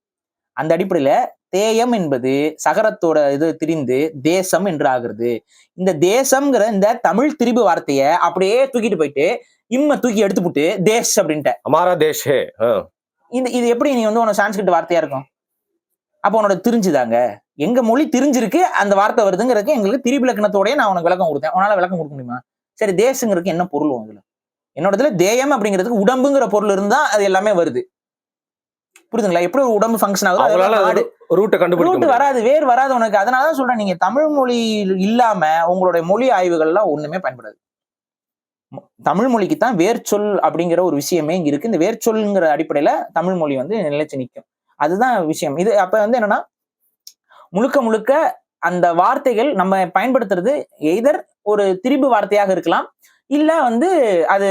அந்த அடிப்படையில தேயம் என்பது சகரத்தோட இது திரிந்து தேசம் என்று ஆகுறது. இந்த தேசம்ங்கிற இந்த தமிழ் திரிபு வார்த்தைய அப்படியே தூக்கிட்டு போயிட்டு தூக்கி எடுத்துப்புட்டு தேஷ் அப்படின்ட்டு அமாரா தேஷே. இது எப்படி நீ வந்து உனக்கு சான்ஸ்கிரிட் வார்த்தையா இருக்கும்? அப்ப உன்னோட தெரிஞ்சுதாங்க, எங்க மொழி தெரிஞ்சிருக்கு அந்த வார்த்தை வருதுங்கிறதுக்கு எங்களுக்கு திரிபிலக்கணத்தோடய நான் உனக்கு விளக்கம் கொடுத்தேன். உன்னால விளக்கம் கொடுக்க முடியுமா? சரி, தேசங்கிறதுக்கு என்ன பொருள் இதுல? என்னோட இதுல தேயம் அப்படிங்கிறதுக்கு உடம்புங்கிற பொருள் இருந்தா அது எல்லாமே வருது. புரியுதுங்களா? எப்படி ஒரு உடம்பு ஃபங்க்ஷன் ஆகுது, ரூட் வராது, வேர் வராது உனக்கு. அதனாலதான் சொல்றேன், நீங்க தமிழ் மொழி இல்லாம உங்களுடைய மொழி ஆய்வுகள்லாம் ஒண்ணுமே பயன்படாது. தமிழ் மொழிக்கு தான் வேர்ச்சொல் அப்படிங்கிற ஒரு விஷயமே இங்க இருக்கு. இந்த வேர்ச்சொல்ங்கிற அடிப்படையில தமிழ் மொழி வந்து நிலைச்சு நிற்கும். அதுதான் விஷயம். இது அப்ப வந்து என்னன்னா, முழுக்க முழுக்க அந்த வார்த்தைகள் நம்ம பயன்படுத்துறது எய்தர் ஒரு திரிபு வார்த்தையாக இருக்கலாம், இல்ல வந்து அது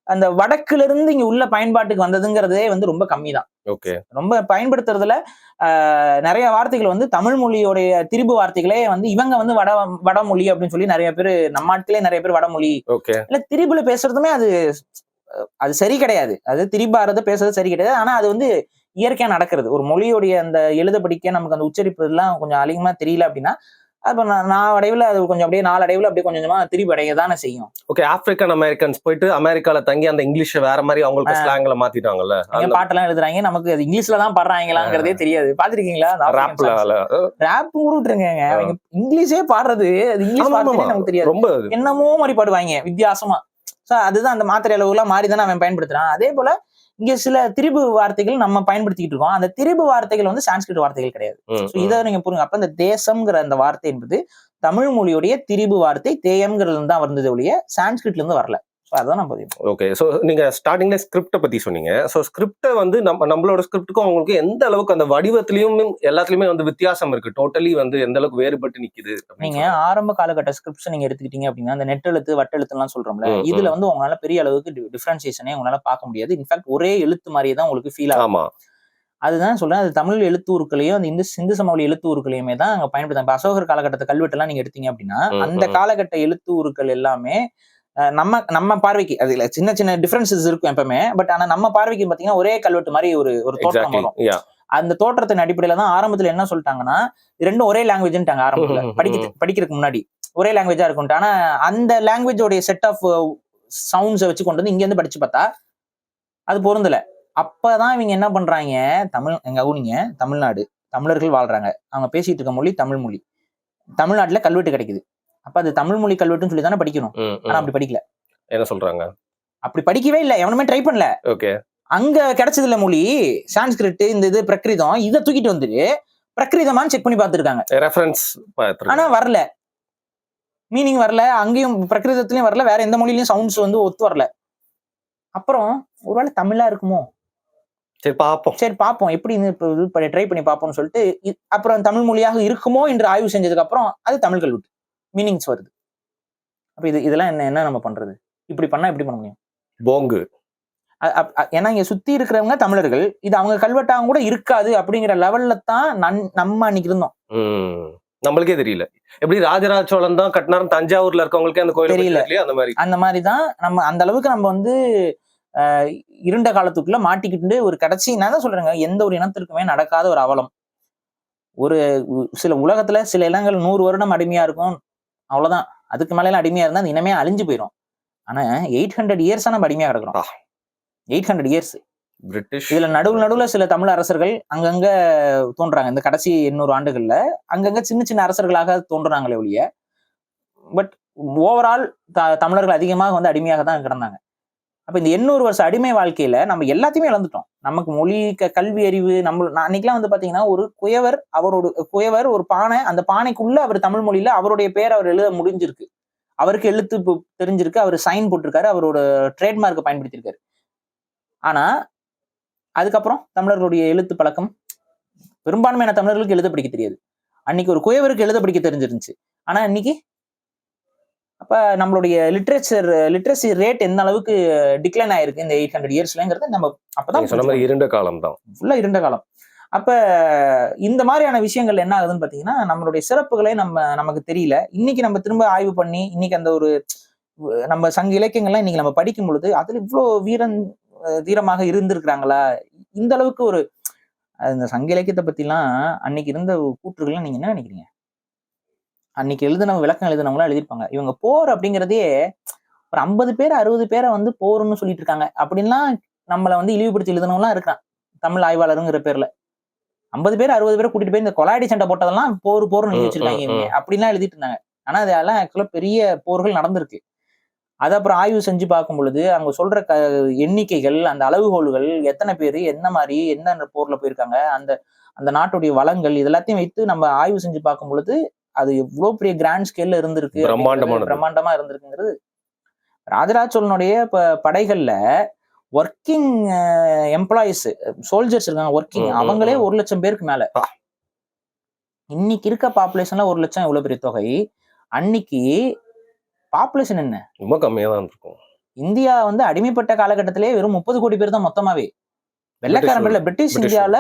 அந்த வடக்குல இருந்து இங்க உள்ள பயன்பாட்டுக்கு வந்ததுங்கிறதே வந்து ரொம்ப கம்மி தான். ரொம்ப பயன்படுத்துறதுல நிறைய வார்த்தைகள் வந்து தமிழ் மொழியோடைய திரிபு வார்த்தைகளே வந்து இவங்க வந்து வடமொழி அப்படின்னு சொல்லி நிறைய பேர், நம்ம ஆட்களே நிறைய பேர் வடமொழி இல்ல திரிபுல பேசுறதுமே அது சரி கிடையாது. அது திரிபாரத பேசுறது சரி கிடையாது. ஆனா அது வந்து இயற்கையா நடக்கிறது. ஒரு மொழியோடைய அந்த எழுத படிக்க நமக்கு அந்த உச்சரிப்பு எல்லாம் கொஞ்சம் அதிகமா தெரியல அப்படின்னா, அப்ப நான் அடைவுல அது கொஞ்சம் அப்படியே நாளடைவுல அப்படியே கொஞ்சம் கொஞ்சமா திரிபடைய தானே செய்யும். ஓகே, ஆப்பிரிக்கன் அமெரிக்கன்ஸ் போயிட்டு அமெரிக்கால தங்கி அந்த இங்கிலீஷ் வேற மாதிரி அவங்களுக்கு ஸ்லாங்ல மாத்திட்டாங்கல்ல, பாட்டெல்லாம் எழுதுறாங்க. நமக்கு அது இங்கிலீஷ்ல தான் பாடுறாங்களாங்கிறதே தெரியாது. பாத்துருக்கீங்களா? ரேப் கூட விட்டுருங்க, அவங்க இங்கிலீஷே பாடுறது, அது இங்கிலீஷ் வார்த்தையே நமக்கு தெரியாது, ரொம்ப என்னமோ மாதிரி பாடுவாங்க வித்தியாசமா. அதுதான் அந்த மாத்திரை அளவு எல்லாம் மாறிதானே அவன் பயன்படுத்துறான். அதே போல இங்க சில திரிபு வார்த்தைகள் நம்ம பயன்படுத்திக்கிட்டு இருக்கோம். அந்த திரிபு வார்த்தைகள் வந்து சான்ஸ்கிரிட் வார்த்தைகள் கிடையாது. இதை நீங்க புரியுங்க. அப்ப இந்த தேசம்ங்கிற அந்த வார்த்தை என்பது தமிழ் மொழியுடைய திரிபு வார்த்தை தேயம்ங்கிறது தான் வந்தது ஒழிய சான்ஸ்கிரிட்ல இருந்து வரல. அதான் நம்ம ஓகே. சோ நீங்க ஸ்டார்டிங்ல ஸ்கிரிப்ட பத்தி சொன்னீங்க. சோ ஸ்கிரிப்ட வந்து நம்மளோட ஸ்கிரிப்டுக்கும் அவங்களுக்கு எந்த அளவுக்கு அந்த வடிவத்திலயும் எல்லாத்துலயுமே வந்து வித்தியாசம் இருக்கு, டோட்டலி வந்து எந்த அளவுக்கு வேறுபட்டு நிக்குது? நீங்க ஆரம்ப காலகட்ட ஸ்கிரிப்ட்ஸ் நீங்க எடுத்துக்கிட்டீங்க அப்படின்னா, அந்த நெட்டெழுத்து வட்டெழுத்து எல்லாம் சொல்றோம்ல, இதுல வந்து உங்களால பெரிய அளவுக்கு டிஃபரன்சியேஷனே உங்களால பார்க்க முடியாது. இன்ஃபேக்ட் ஒரே எழுத்து மாதிரியே தான் உங்களுக்கு ஃபீல் ஆகும். அதுதான் சொல்றேன், அது தமிழ் எழுத்தூர்களையும் அந்த சிந்து சமவெளி எழுத்தூர்களையுமே தான் அங்க பயன்படுத்தாங்க. இப்ப அசோகர் காலகட்டத்தை கல்வெட்டு எல்லாம் நீங்க எடுத்தீங்க அப்படின்னா, அந்த காலகட்ட எழுத்தூர்கள் எல்லாமே நம்ம பார்வைக்கு அதுல சின்ன சின்ன டிஃபரன்சஸ் இருக்கும் எப்பவுமே. பட் ஆனா நம்ம பார்வைக்கு பாத்தீங்கன்னா ஒரே கல்வெட்டு மாதிரி ஒரு தோற்றம் வரும். அந்த தோற்றத்தின் அடிப்படையில தான் ஆரம்பத்துல என்ன சொல்லிட்டாங்கன்னா, ரெண்டும் ஒரே லாங்குவேஜ்ட்டாங்க. ஆரம்பத்துல படிக்கிறதுக்கு முன்னாடி ஒரே லாங்குவேஜா இருக்கும். ஆனா அந்த லாங்குவேஜோடைய செட் ஆஃப் சவுண்ட்ஸை வச்சு கொண்டு வந்து இங்க இருந்து படிச்சு பார்த்தா அது பொருந்தல. அப்பதான் இவங்க என்ன பண்றாங்க, எங்க ஊனிங்க தமிழ்நாடு, தமிழர்கள் வாழ்றாங்க, அவங்க பேசிட்டு இருக்க மொழி தமிழ் மொழி, தமிழ்நாட்டுல கல்வெட்டு கிடைக்குது. அப்ப அது தமிழ் மொழி கல்வெட்டுன்னு சொல்லி தானே படிக்கணும். ஆனா அப்படி படிக்கல. என்ன சொல்றாங்க? அப்படி படிக்கவே இல்லை, எவனுமே ட்ரை பண்ணல. அங்க கிடைச்சது இல்ல மொழி, சான்ஸ்கிரிட் இந்த இது பிரகிருதம், இதை தூக்கிட்டு வந்துட்டு பிரகிருதமான்னு செக் பண்ணி பார்த்திருக்காங்க, ரெஃபரன்ஸ். ஆனா வரல, மீனிங் வரல. அங்கேயும் பிரகிருதத்திலயும் வரல, வேற எந்த மொழியிலயும் சவுண்ட்ஸ் வந்து ஒத்து வரல. அப்புறம் ஒருவேளை தமிழா இருக்குமோ, சரி பார்ப்போம் எப்படி ட்ரை பண்ணி பார்ப்போம்னு சொல்லிட்டு அப்புறம் தமிழ் மொழியாக இருக்குமோ என்று ஆய்வு செஞ்சதுக்கு அப்புறம் அது தமிழ் கல்வெட்டு மீனிங்ஸ் வருது. அப்ப இதெல்லாம் என்ன நம்ம பண்றது? இப்படி பண்ணா எப்படி பண்ண முடியும்? போங்கு. ஏன்னா இங்க சுத்தி இருக்கிறவங்க தமிழர்கள், இது அவங்க கல்வெட்டாக கூட இருக்காது அப்படிங்கிற லெவல்ல தான் நம்ம அன்னைக்கு இருந்தோம். நம்மளுக்கே தெரியல. எப்படி ராஜராஜ சோழன் தான் கட்டினாரும் தஞ்சாவூர்ல இருக்கவங்களுக்கே அந்த கோயில் தெரியல. அந்த மாதிரி தான் நம்ம அந்த அளவுக்கு நம்ம வந்து இருண்ட காலத்துக்குள்ள மாட்டிக்கிட்டு ஒரு கடைசி நான் தான் சொல்றேங்க, எந்த ஒரு இனத்திற்குமே நடக்காத ஒரு அவலம். ஒரு சில உலகத்துல சில இனங்கள் 100 வருடம் அடிமையா இருக்கும், அவ்வளவுதான். அதுக்கு மேல அடிமையா இருந்தா அந்த இனமே அழிஞ்சு போயிடும். ஆனா 800 இயர்ஸா நம்ம அடிமையா கிடக்குறோம். 800 இயர்ஸ். பிரிட்டிஷ் இதுல நடுவுல சில தமிழ் அரசர்கள் அங்கங்க தோன்றாங்க. இந்த கடைசி 800 ஆண்டுகள்ல அங்கங்க சின்ன சின்ன அரசர்களாக தோன்றுறாங்களே ஒழிய, பட் ஓவரால் தமிழர்கள் அதிகமாக வந்து அடிமையாக தான் கிடந்தாங்க. அப்ப இந்த 800 வருஷ அடிமை வாழ்க்கையில நம்ம எல்லாத்தையுமே இழந்துட்டோம். நமக்கு மொழி, கல்வி அறிவு, அன்னைக்கெல்லாம் வந்து பாத்தீங்கன்னா ஒரு குயவர் ஒரு பானை, அந்த பானைக்குள்ள அவர் தமிழ் மொழியில அவருடைய பேர் அவர் எழுத முடிஞ்சிருக்கு. அவருக்கு எழுத்து தெரிஞ்சிருக்கு, அவர் சைன் போட்டிருக்காரு, அவரோட ட்ரேட்மார்க்கை பயன்படுத்தியிருக்காரு. ஆனா அதுக்கப்புறம் தமிழர்களுடைய எழுத்து பழக்கம், பெரும்பான்மையான தமிழர்களுக்கு எழுத படிக்க தெரியாது. அன்னைக்கு ஒரு குயவருக்கு எழுத படிக்க தெரிஞ்சிருந்துச்சு. ஆனா இன்னைக்கு அப்ப நம்மளுடைய லிட்ரஸி ரேட் எந்த அளவுக்கு டிக்ளைன் ஆயிருக்கு இந்த 800 இயர்ஸ்லங்கிறது நம்ம அப்பதான் சொன்ன மாதிரி இருண்ட காலம் தான். ஃபுல்லா இருண்ட காலம். அப்ப இந்த மாதிரியான விஷயங்கள் என்ன ஆகுதுன்னு பாத்தீங்கன்னா, நம்மளுடைய சிறப்புகளே நமக்கு தெரியல. இன்னைக்கு நம்ம திரும்ப ஆய்வு பண்ணி இன்னைக்கு அந்த ஒரு நம்ம சங்க இலக்கியங்கள்லாம் இன்னைக்கு நம்ம படிக்கும் பொழுது அதுல இவ்வளவு தீரமாக இருந்திருக்கிறாங்களா, இந்த அளவுக்கு ஒரு அந்த சங்க இலக்கியத்தை பத்தி எல்லாம் அன்னைக்கு இருந்த கூற்றுகள்லாம் நீங்க என்ன நினைக்கிறீங்க? அன்னைக்கு விளக்கம் எழுதினவங்களா எழுதிருப்பாங்க. இவங்க போர் அப்படிங்கிறதே ஒரு 50 பேர் 60 பேரை வந்து போர்ன்னு சொல்லிட்டு இருக்காங்க அப்படின்லாம் நம்மளை வந்து இழிவுபடுத்தி எழுதினவங்களாம் இருக்கான் தமிழ் ஆய்வாளருங்கிற பேர்ல. 50 பேர் 60 பேரை கூட்டிட்டு போய் இந்த கொலாடி சண்டை போட்டதெல்லாம் போர்னு எழுதி வச்சிருக்காங்க இவங்க அப்படின்லாம் எழுதிட்டு இருந்தாங்க. ஆனா அதெல்லாம் ஆக்சுவலா பெரிய போர்கள் நடந்திருக்கு. அது அப்புறம் ஆய்வு செஞ்சு பார்க்கும் பொழுது அவங்க சொல்ற எண்ணிக்கைகள், அந்த அளவுகோல்கள், எத்தனை பேரு என்ன மாதிரி என்ன போர்ல போயிருக்காங்க, அந்த நாட்டுடைய வளங்கள், இது எல்லாத்தையும் வைத்து நம்ம ஆய்வு செஞ்சு பார்க்கும் பொழுது அது எவ்வளவு பெரிய கிராண்ட் ஸ்கேல்ல இருந்திருக்கு, பிரம்மாண்டமா இருந்திருக்குங்கிறது. ராஜராஜ சோழனுடைய படைகள்ல ஒர்க்கிங் எம்ப்ளாயிஸ், சோல்ஜர்ஸ் இருக்காங்க ஒர்க்கிங், அவங்களே 1 லட்சம் பேருக்கு மேல. இன்னைக்கு இருக்க பாப்புலேஷன்ல 1 லட்சம் எவ்வளவு பெரிய தொகை. அன்னைக்கு பாப்புலேஷன் என்ன? ரொம்ப கம்மியா தான் இருக்கும். இந்தியா வந்து அடிமைப்பட்ட காலகட்டத்திலே வெறும் 30 கோடி பேர் தான் மொத்தமாவே. வெள்ளைக்காரன் பேர்ல பிரிட்டிஷ் இந்தியால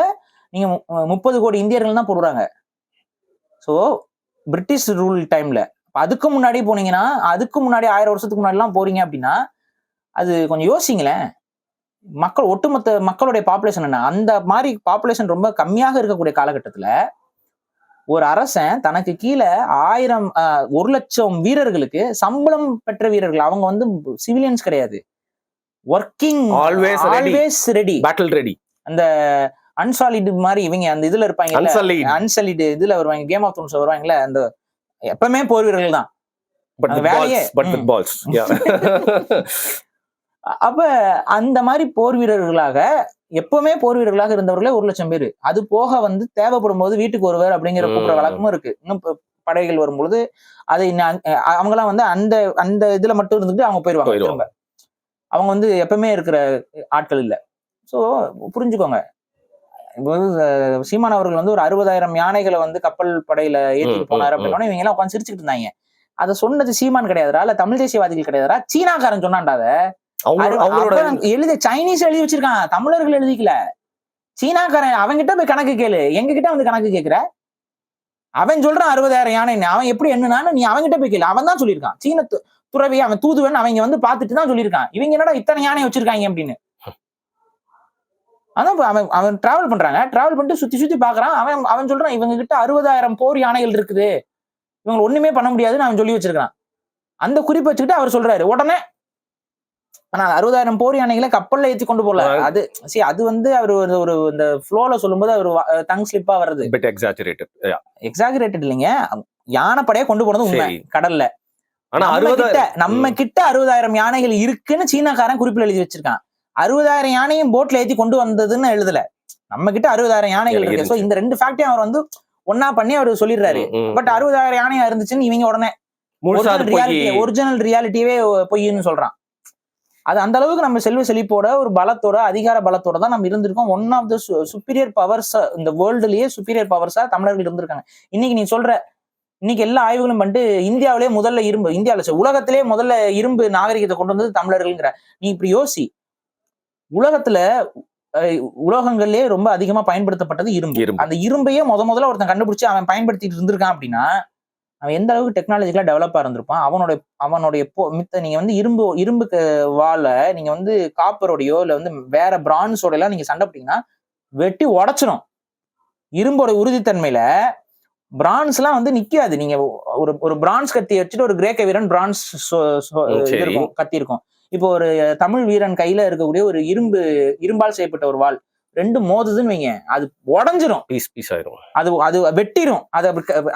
நீங்க 30 கோடி இந்தியர்கள் தான் போடுறாங்க. சோ பிரிட்டிஷ் ரூல் டைம்ல அதுக்கு முன்னாடி போனீங்கன்னா, அதுக்கு முன்னாடி 1000 வருஷத்துக்கு முன்னாடி எல்லாம் போறீங்க அப்படின்னா அது கொஞ்சம் யோசிங்களேன். ஒட்டுமொத்த மக்களுடைய பாப்புலேஷன் என்ன? அந்த மாதிரி பாப்புலேஷன் ரொம்ப கம்மியாக இருக்கக்கூடிய காலகட்டத்துல ஒரு அரசன் தனக்கு கீழே 1 லட்சம் வீரர்களுக்கு சம்பளம் பெற்ற வீரர்கள், அவங்க வந்து சிவிலியன்ஸ் கிடையாது, working always ready, battle ready. அந்த அன்சாலிட் மாதிரி இவங்க அந்த இதுல இருப்பாங்க, அன்சாலிட் இதுல வருவாங்க, கேம் ஆஃப் த்ரோன்ஸ்ல வருவாங்கல்ல, அந்த எப்பவுமே போர் வீரர்கள் தான் வேலையே. அப்ப அந்த மாதிரி போர் வீரர்களாக எப்பவுமே போர் வீரர்களாக இருந்தவர்களே 1 லட்சம் பேர். அது போக வந்து தேவைப்படும் போது வீட்டுக்கு ஒருவர் அப்படிங்கிற கூப்பிடுற வழக்கமும் இருக்கு. இன்னும் படைகள் வரும்பொழுது அதை அவங்கலாம் வந்து அந்த இதுல மட்டும் இருந்துட்டு அவங்க போயிருவாங்க திரும்ப. அவங்க வந்து எப்பவுமே இருக்கிற ஆட்கள் இல்லை. சோ புரிஞ்சுக்கோங்க, சீமான் அவர்கள் வந்து ஒரு 60,000 யானைகளை வந்து கப்பல் படையில ஏற்றிட்டு போனாரு அப்படின்னா இவங்க எல்லாம் உட்காந்து சிரிச்சுக்கிட்டு இருந்தாங்க. அதை சொன்னது சீமான் கிடையாதுரா, இல்ல தமிழ் தேசியவாதிகள் கிடையாதுரா, சீனாக்காரன் சொன்னான்டாத. சைனீஸ் எழுதி வச்சிருக்கான், தமிழர்கள் எழுதிக்கல. சீனாக்காரன் அவன்கிட்ட போய் கணக்கு கேளு, எங்க கிட்ட வந்து கணக்கு கேட்கிற? அவன் சொல்றான் 60,000 யானை, அவன் எப்படி என்னன்னு நீ அவன்கிட்ட போய் கேளு. அவன் தான் சொல்லியிருக்கான், சீன துறவி அவன் தூதுவன் அவங்க வந்து பார்த்துட்டு தான் சொல்லியிருக்கான் இவங்க என்னடா இத்தனை யானை வச்சிருக்காங்க அப்படின்னு. அதான் அவன் டிராவல் பண்றாங்க, டிராவல் பண்ணிட்டு சுத்தி பாக்குறான். அவன் சொல்றான் இவங்க கிட்ட 60,000 போர் யானைகள் இருக்குது, இவங்க ஒண்ணுமே பண்ண முடியாதுன்னு அவன் சொல்லி வச்சிருக்கான். அந்த குறிப்பை வச்சுக்கிட்டு அவர் சொல்றாரு உடனே. ஆனா 60,000 போர் யானைகளை கப்பல்ல ஏற்றி கொண்டு போல. அது வந்து அவர் ஒரு இந்த ஃப்ளோல சொல்லும்போது அவர் டங் ஸ்லிப்பா வருது. எக்ஸாஜரேட்டட் இல்லைங்க, யானைப்படையை கொண்டு போனது உண்மை கடல்ல. ஆனா நம்ம கிட்ட 60,000 யானைகள் இருக்குன்னு சீனாக்காரன் குறிப்பில் எழுதி வச்சிருக்கான். 60,000 யானையும் போட்ல ஏற்றி கொண்டு வந்ததுன்னு எழுதல, நம்ம கிட்ட 60,000 யானைகள் இருக்கு. சோ இந்த 2 ஃபேக்டையும் அவர் வந்து ஒன்னா பண்ணி அவர் சொல்லிடுறாரு. பட் 60,000 யானையா இருந்துச்சுன்னு இவங்க உடனே ஒரிஜினல் ரியாலிட்டியே பொய்ன்னு சொல்றான். அது அந்த அளவுக்கு நம்ம செல்வ செழிப்போட ஒரு பலத்தோட அதிகார பலத்தோட தான் நம்ம இருந்திருக்கோம். One of the superior powers இந்த வேர்ல்டுலயே சுப்பீரியர் பவர்ஸா தமிழர்கள் இருந்திருக்காங்க. இன்னைக்கு நீ சொல்ற இன்னைக்கு எல்லா ஆய்வுகளும் பண்ணிட்டு இந்தியாவிலேயே முதல்ல இரும்பு, இந்தியாவில உலகத்திலேயே முதல்ல இரும்பு நாகரிகத்தை கொண்டு வந்தது தமிழர்கள்ங்கிற. நீ இப்படி யோசி, உலகத்துல உலோகங்கள்லயே ரொம்ப அதிகமா பயன்படுத்தப்பட்டது இரும்பு. அந்த இரும்பையே முதல்ல ஒருத்தன் கண்டுபிடிச்சு அவன் பயன்படுத்திட்டு இருந்திருக்கான் அப்படின்னா அவன் எந்த அளவுக்கு டெக்னாலஜிக்கலா டெவலப்பா இருந்திருப்பான். அவனுடைய மித்த நீங்க வந்து இரும்புக்கு வாழ நீங்க வந்து காப்பரோடையோ இல்ல வந்து வேற பிரான்ஸோட எல்லாம் நீங்க சண்டை போட்டீங்கன்னா வெட்டி உடைச்சிடும். இரும்போட உறுதித்தன்மையில பிரான்ஸ் எல்லாம் வந்து நிக்காது. நீங்க ஒரு பிரான்ஸ் கத்தி வச்சுட்டு ஒரு கிரேக்க வீரன் பிரான்ஸ் இருக்கும் கத்தி இருக்கும். இப்போ ஒரு தமிழ் வீரன் கையில இருக்கக்கூடிய ஒரு இரும்பால் செய்யப்பட்ட ஒரு வாள் ரெண்டு மோதுதுன்னு வைங்க, அது உடஞ்சிரும், பீஸ் ஆயிரும், அது வெட்டிடும்.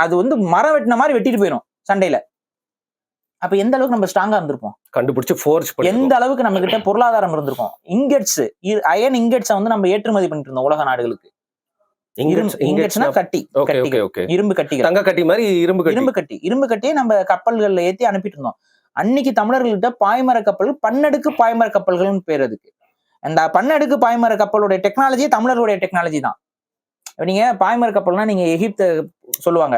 அது வந்து மரம் வெட்டின மாதிரி வெட்டிட்டு போயிடும் சண்டையில. அப்ப எந்த அளவுக்கு நம்ம ஸ்ட்ராங்கா இருந்திருப்போம், கண்டுபிடிச்சு ஃபோர்ஸ் பண்ணி எந்த அளவுக்கு நம்ம கிட்ட பொருளாதாரம் இருந்திருக்கும். இங்கெட்ஸ் அயன் இங்கெட்ஸை வந்து நம்ம ஏற்றுமதி பண்ணிட்டு இருந்தோம் உலக நாடுகளுக்கு. இங்கெட்ஸ்னா கட்டி, இரும்பு கட்டிகள், தங்க கட்டி மாதிரி இரும்பு கட்டியே நம்ம கப்பல்கள்ல ஏத்தி அனுப்பிட்டு இருந்தோம். அன்னைக்கு தமிழர்கள்கிட்ட பாய்மர கப்பல்கள், பன்னடுக்கு பாய்மர கப்பல்கள்னு பேர். அதுக்கு அந்த பன்னடுக்கு பாய்மர கப்பலுடைய டெக்னாலஜி தமிழர்களுடைய டெக்னாலஜி தான். நீங்க பாய்மர கப்பல்னா நீங்க எகிப்து சொல்லுவாங்க.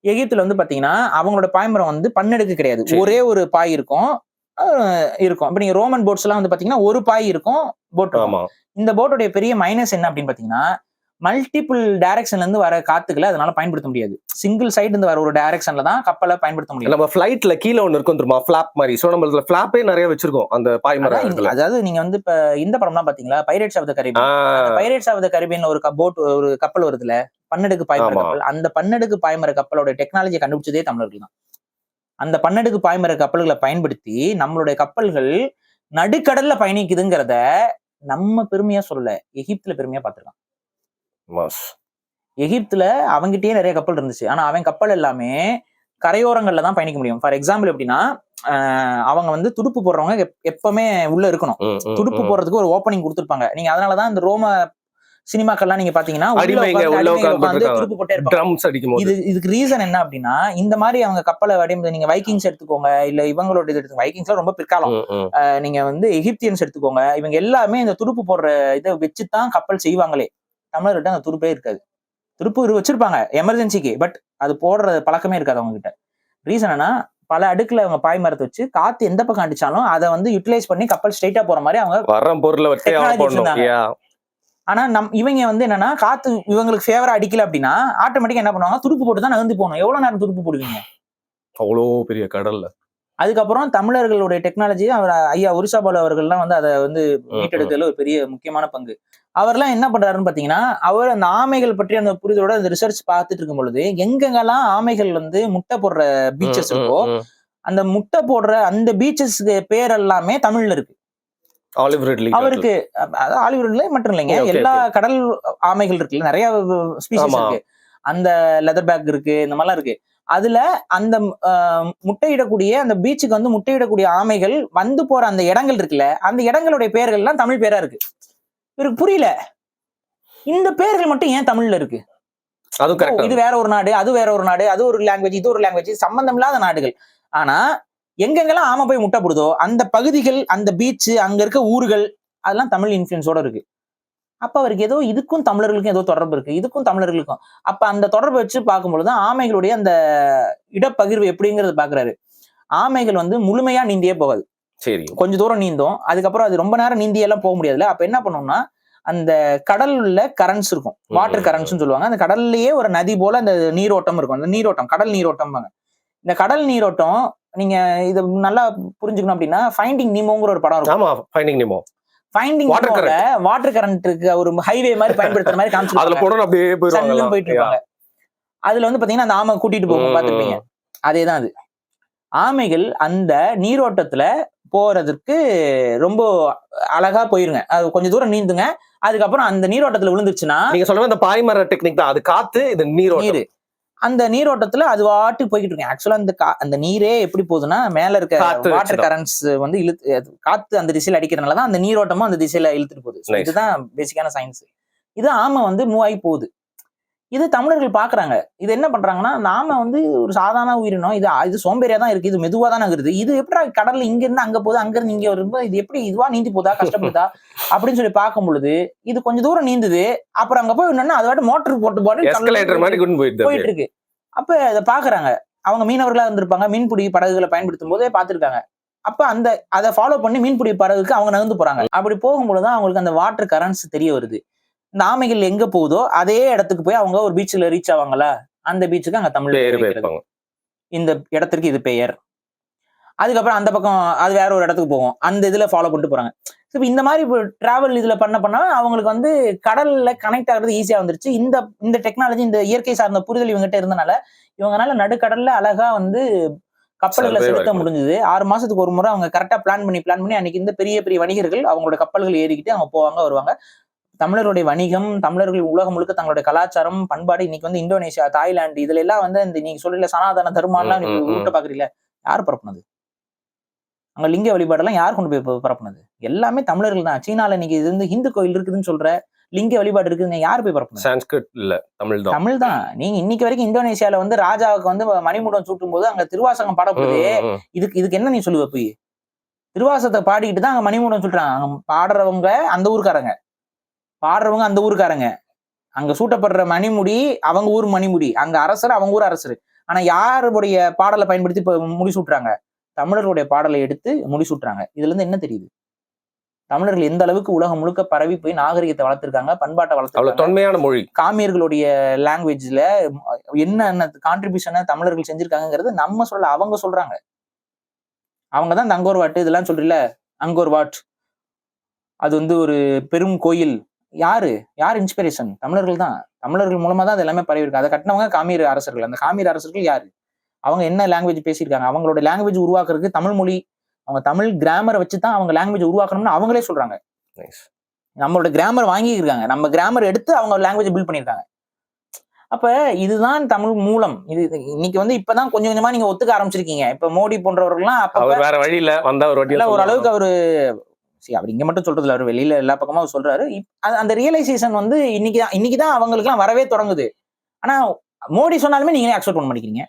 எகிப்துல வந்து பாத்தீங்கன்னா அவங்களோட பாய்மரம் வந்து பன்னடுக்கு கிடையாது, ஒரே ஒரு பாய் இருக்கும். இப்ப நீங்க ரோமன் போட்ஸ் எல்லாம் வந்து பாத்தீங்கன்னா ஒரு பாய் இருக்கும், போட். இந்த போட்டோடைய பெரிய மைனஸ் என்ன அப்படின்னு பாத்தீங்கன்னா மல்டிபிள் டைரக்ஷன்ல இருந்து வர காத்துக்களை அதனால பயன்படுத்த முடியாது. சிங்கிள் சைடு இருந்து வர ஒரு டைரக்ஷன்ல தான் கப்பலை பயன்படுத்த முடியும். நம்ம ஃளைட்ல கீழ ஒன்னு இருக்கும் தெரியுமா, ஃபிளாப் மாதிரி. சோ நம்ம ஃபிளாப்பே நிறைய வச்சிருக்கோம் அந்த பாய்மரம். அதாவது நீங்க வந்து இப்ப இந்த படம்லாம் பாத்தீங்களா, pirates of the Caribbean. Pirates of the கரீபியன்ல ஒரு கப்பல் வருதுல, பன்னடுக்கு பாய்மர கப்பல். அந்த பன்னடுக்கு பாய்மர கப்பலோட டெக்னாலஜியை கண்டுபிடிச்சதே தமிழர்கள் தான். அந்த பன்னடுக்கு பாய்மர கப்பல்களை பயன்படுத்தி நம்மளுடைய கப்பல்கள் நடுக்கடல்ல பயணிக்குதுங்கிறத நம்ம பெருமையா சொல்லல, எகிப்துல பெருமையா பார்த்திருக்கான். எகிப்துல அவங்கிட்டயே நிறைய கப்பல் இருந்துச்சு. ஆனா அவன் கப்பல் எல்லாமே கரையோரங்கள்ல தான் பயணிக்க முடியும். ஃபார் எக்ஸாம்பிள் எப்படின்னா, அவங்க வந்து துடுப்பு போடுறவங்க எப்பவுமே உள்ள இருக்கணும். துடுப்பு போடுறதுக்கு ஒரு ஓப்பனிங் கொடுத்துருப்பாங்க. நீங்க அதனாலதான் இந்த ரோம சினிமாக்கள்லாம் நீங்க பாத்தீங்கன்னா துடுப்பு போட்டே இருப்பாங்க. இதுக்கு ரீசன் என்ன அப்படின்னா, இந்த மாதிரி அவங்க கப்பலை வடிவமைப்பு. நீங்க வைக்கிங்ஸ் எடுத்துக்கோங்க, இல்ல இவங்களோட இது எடுத்துக்கோங்க. வைக்கிங்ஸ்லாம் ரொம்ப பிற்காலம். நீங்க வந்து எகிப்தியன்ஸ் எடுத்துக்கோங்க. இவங்க எல்லாமே இந்த துடுப்பு போடுற இதை வச்சுதான் கப்பல் செய்வாங்களே. தமிழர்கிட்ட அந்த துடுப்பே இருக்காது. துடுப்பு வச்சிருப்பாங்க எமர்ஜென்சிக்கு, பட் அது போடுற பழக்கமே இருக்காது அவங்க கிட்ட. ரீசன் என்ன, பல அடுக்குல அவங்க பாய்மரத்தை வச்சு காத்து எந்த பக்கம் அடிச்சாலும் அதை வந்து யூட்டிலைஸ் பண்ணி கப்பல் ஸ்ட்ரைட்டா போற மாதிரி அவங்க. ஆனா இவங்க வந்து என்னன்னா, காத்து இவங்களுக்கு ஃபேவரா அடிக்கல அப்படின்னா ஆட்டோமேட்டிக்கா என்ன பண்ணுவாங்க, துடுப்பு போட்டு தான் நகர்ந்து போகணும். எவ்வளவு நேரம் துடுப்பு போடுவீங்க அவ்வளோ பெரிய கடல்ல? அதுக்கப்புறம் தமிழர்களுடைய டெக்னாலஜி அவர் ஐயா உரிசாபாலு அவர்கள்லாம் வந்து அதை வந்து மீட்டெடுக்கிறதுல ஒரு பெரிய முக்கியமான பங்கு. அவர்லாம் என்ன பண்றாருன்னு பாத்தீங்கன்னா, அவர் அந்த ஆமைகள் பற்றி அந்த புரிதலோட அந்த ரிசர்ச் பார்த்துட்டு இருக்கும் பொழுது எங்கெங்கெல்லாம் ஆமைகள் வந்து முட்டை போடுற பீச்சஸ் இருக்கோ அந்த முட்டை போடுற அந்த பீச்சஸ்க்கு பேர் எல்லாமே தமிழ்ல இருக்கு. அவருக்கு ஆலிவ்ரிட்ல மட்டும் இல்லைங்க, எல்லா கடல் ஆமைகள் இருக்குல்ல, நிறைய ஸ்பீசிஸ் இருக்கு. அந்த லெதர் பேக் இருக்கு, இந்த மாதிரிலாம் இருக்கு. அதுல அந்த முட்டையிடக்கூடிய அந்த பீச்சுக்கு வந்து முட்டையிடக்கூடிய ஆமைகள் வந்து போற அந்த இடங்கள் இருக்குல்ல, அந்த இடங்களுடைய பெயர்கள் எல்லாம் தமிழ் பேரா இருக்கு. இவருக்கு புரியல, இந்த பேர்கள் மட்டும் ஏன் தமிழ்ல இருக்கு? இது வேற ஒரு நாடு, அது வேற ஒரு நாடு, அது ஒரு லாங்குவேஜ், இது ஒரு லாங்குவேஜ், சம்பந்தம் இல்லாத நாடுகள். ஆனா எங்கெங்கெல்லாம் ஆமை போய் முட்டை போடுதோ அந்த பகுதிகள், அந்த பீச், அங்க இருக்க ஊர்கள் அதெல்லாம் தமிழ் இன்ஃபுளுன்ஸோட இருக்கு. அப்ப அவருக்கு ஏதோ இதுக்கும் தமிழர்களுக்கும் ஏதோ தொடர்பு இருக்கு, இதுக்கும் தமிழர்களுக்கும். அப்ப அந்த தொடர்பை வச்சு பார்க்கும்பொழுது ஆமைகளுடைய அந்த இடப்பகிர்வு எப்படிங்கிறது பாக்குறாரு. ஆமைகள் வந்து முழுமையா நீந்தியே போகாது, சரி கொஞ்சம் தூரம் நீந்தும். அதுக்கப்புறம் அது ரொம்ப நேரம் நீந்தி எல்லாம் போக முடியாதுல்ல. அப்ப என்ன பண்ணோம்னா, அந்த கடல்ல கரண்ட்ஸ் இருக்கும், வாட்டர் கரண்ட்ஸ் சொல்லுவாங்க. அந்த கடல்லையே ஒரு நதி போல அந்த நீரோட்டம் இருக்கும். அந்த நீரோட்டம் கடல் நீரோட்டம். இந்த கடல் நீரோட்டம் நீங்க இது நல்லா புரிஞ்சுக்கணும் அப்படின்னா, ஃபைண்டிங் நீமோங்கிற ஒரு படம் இருக்கும். ஃபைண்டிங் வாட்டர் கரண்ட்டுக்கு ஒரு ஹைவே மாதிரி பயன்படுத்துற மாதிரி காமிச்சிருக்காங்க. போயிட்டு இருப்பாங்க. அதுல வந்து பாத்தீங்கன்னா அந்த ஆமை கூட்டிட்டு போகும், பாத்துருப்பீங்க. அதேதான் அது. ஆமைகள் அந்த நீரோட்டத்துல போறதுக்கு ரொம்ப அழகா போயிருங்க. அது கொஞ்சம் தூரம் நீந்துங்க, அதுக்கப்புறம் அந்த நீரோட்டத்துல விழுந்துச்சுன்னா, நீங்க சொல்ற அந்த பாய்மர டெக்னிக் தான். அது காத்து, இது நீர். அந்த நீரோட்டத்துல அது வாட்டுக்கு போய்கிட்டு இருக்கு. ஆக்சுவலா அந்த நீரே எப்படி போகுதுன்னா, மேல இருக்க வாட்டர் கரண்ட்ஸ் வந்து காத்து அந்த திசையில அடிக்கிறதுனாலதான் அந்த நீரோட்டமும் அந்த திசையில இழுத்துட்டு போகுது. இதுதான் பேசிக்கான சயின்ஸ். இது ஆமை வந்து மூவ் ஆகி போகுது. இது தமிழர்கள் பாக்குறாங்க. இது என்ன பண்றாங்கன்னா, நாம வந்து ஒரு சாதாரண உயிரினம், இது சோம்பேறியா தான் இருக்கு, இது மெதுவா தானே இருக்குது, இது எப்படி கடல்ல இங்க இருந்து அங்க போகுது, அங்க இருந்து இங்க வரும்போது இது எப்படி இதுவா நீந்தி போதா, கஷ்டப்படுதா அப்படின்னு சொல்லி பார்க்கும் பொழுது, இது கொஞ்சம் தூரம் நீந்துது, அப்புறம் அங்க போய் என்னன்னா அது மோட்டர் போட்டு போயிட்டு இருக்கு. அப்ப அதை பாக்குறாங்க, அவங்க மீனவர்களா இருந்திருப்பாங்க, மீன்பிடி படகுகளை பயன்படுத்தும் போதே பார்த்திருக்காங்க. அப்ப அதை ஃபாலோ பண்ணி மீன்பிடி படகுக்கு அவங்க நகர்ந்து போறாங்க. அப்படி போகும்போதுதான் அவங்களுக்கு அந்த வாட்டர் கரண்ட்ஸ் தெரிய வருது. இந்த ஆமைகள் எங்க போகுதோ அதே இடத்துக்கு போய் அவங்க ஒரு பீச்ல ரீச் ஆவாங்களா, அந்த பீச்சுக்கு அங்க தமிழ் இந்த இடத்திற்கு இது பெயர். அதுக்கப்புறம் அந்த பக்கம் அது வேற ஒரு இடத்துக்கு போகும், அந்த இதுல ஃபாலோ பண்ணிட்டு போறாங்க. இந்த மாதிரி டிராவல் இதுல பண்ண அவங்களுக்கு வந்து கடல்ல கனெக்ட் ஆகுறது ஈஸியா வந்துருச்சு. இந்த டெக்னாலஜி, இந்த இயற்கை சார்ந்த புரிதல் இவங்ககிட்ட இருந்தனால இவங்கனால நடுக்கடல்ல அழகா வந்து கப்பல்களை செலுத்த முடிஞ்சது. 6 மாசத்துக்கு ஒரு முறை அவங்க கரெக்டா பிளான் பண்ணி அன்னைக்கு இந்த பெரிய பெரிய வணிகர்கள் அவங்களோட கப்பல்கள் ஏறிக்கிட்டு அவங்க போவாங்க வருவாங்க. தமிழருடைய வணிகம், தமிழர்கள் உலகம் முழுக்க தங்களுடைய கலாச்சாரம், பண்பாடு இன்னைக்கு வந்து இந்தோனேஷியா, தாய்லாந்து இதுல எல்லாம் வந்து இந்த நீங்க சொல்லல சனாதன தர்மம்லாம் ஊட்ட பாக்குறீங்களா, யார் பரப்புனது? அங்க லிங்க வழிபாடெல்லாம் யார் கொண்டு போய் பரப்புனது? எல்லாமே தமிழர்கள் தான். சீனால இன்னைக்கு இது வந்து இந்து கோயில் இருக்குதுன்னு சொல்ற, லிங்க வழிபாடு இருக்குதுன்னு யார் போய் பரப்புனது? சான்ஸ்கிரிட் இல்ல, தமிழ் தான். நீங்க இன்னைக்கு வரைக்கும் இந்தோனேஷியால வந்து ராஜாவுக்கு வந்து மணிமுடம் சூட்டும் போது அங்க திருவாசகம் பாடப்படுது. இதுக்கு என்ன நீ சொல்லுவ? போய் திருவாசகத்தை பாடிக்கிட்டு தான் அங்க மணிமுடம் சொல்றாங்க. அங்க பாடுறவங்க அந்த ஊருக்காரங்க, பாடுறவங்க அந்த ஊருக்காரங்க, அங்க சூட்டப்படுற மணிமுடி அவங்க ஊர் மணிமுடி, அங்க அரசர் அவங்க ஊர் அரசர். ஆனா யாருடைய பாடலை பயன்படுத்தி இப்ப முடிசூட்டுறாங்க? தமிழர்களுடைய பாடலை எடுத்து முடிசூட்டுறாங்க. இதுல இருந்து என்ன தெரியுது? தமிழர்கள் எந்த அளவுக்கு உலகம் முழுக்க பரவி போய் நாகரிகத்தை வளர்த்திருக்காங்க, பண்பாட்டை வளர்த்திருக்காங்க. தொன்மையான மொழி காமியர்களுடைய லாங்குவேஜ்ல என்ன கான்ட்ரிபியூஷனை தமிழர்கள் செஞ்சிருக்காங்கிறது நம்ம சொல்ல, அவங்க சொல்றாங்க. அவங்கதான் இந்த அங்கோர் வாட் இதெல்லாம் சொல்றீல, அங்கோர் வாட் அது வந்து ஒரு பெரும் கோயில். யார் இன்ஸ்பிரேஷன்? தமிழர்கள் தான். தமிழர்கள் மூலமா தான் அது எல்லாமே பரவி இருக்கு. அதை கட்டினவங்க காமியர் அரசர்கள். அந்த காமியர் அரசர்கள் யாரு? அவங்க என்ன லாங்குவேஜ் பேசியிருக்காங்க? அவங்களோட லாங்குவேஜ் உருவாக்குறதுக்கு தமிழ் மொழி, அவங்க தமிழ் கிராமரை வச்சுதான் அவங்க லாங்குவேஜ் உருவாக்கணும்னு அவங்களே சொல்றாங்க. நம்மளோட கிராமர் வாங்கியிருக்காங்க, நம்ம கிராமர் எடுத்து அவங்க லாங்குவேஜ் பில்ட் பண்ணியிருக்காங்க. அப்ப இதுதான் தமிழ் மூலம். இது இன்னைக்கு வந்து இப்பதான் கொஞ்சம் கொஞ்சமா நீங்க ஒத்துக்க ஆரம்பிச்சிருக்கீங்க. இப்ப மோடி போன்றவர்கள்லாம் அப்ப வேற வழியில வந்த ஒரு அளவுக்கு அவரு அவர் இங்க மட்டும் சொல்றது இல்ல, அவர் வெளியில எல்லா பக்கமா அவர் சொல்றாரு. அந்த ரியலைசேஷன் வந்து இன்னைக்குதான் அவங்களுக்கு எல்லாம் வரவே தொடங்குது. ஆனா மோடி சொன்னாலுமே நீங்களே அக்செப்ட் பண்ண மாட்டேங்கிறீங்க,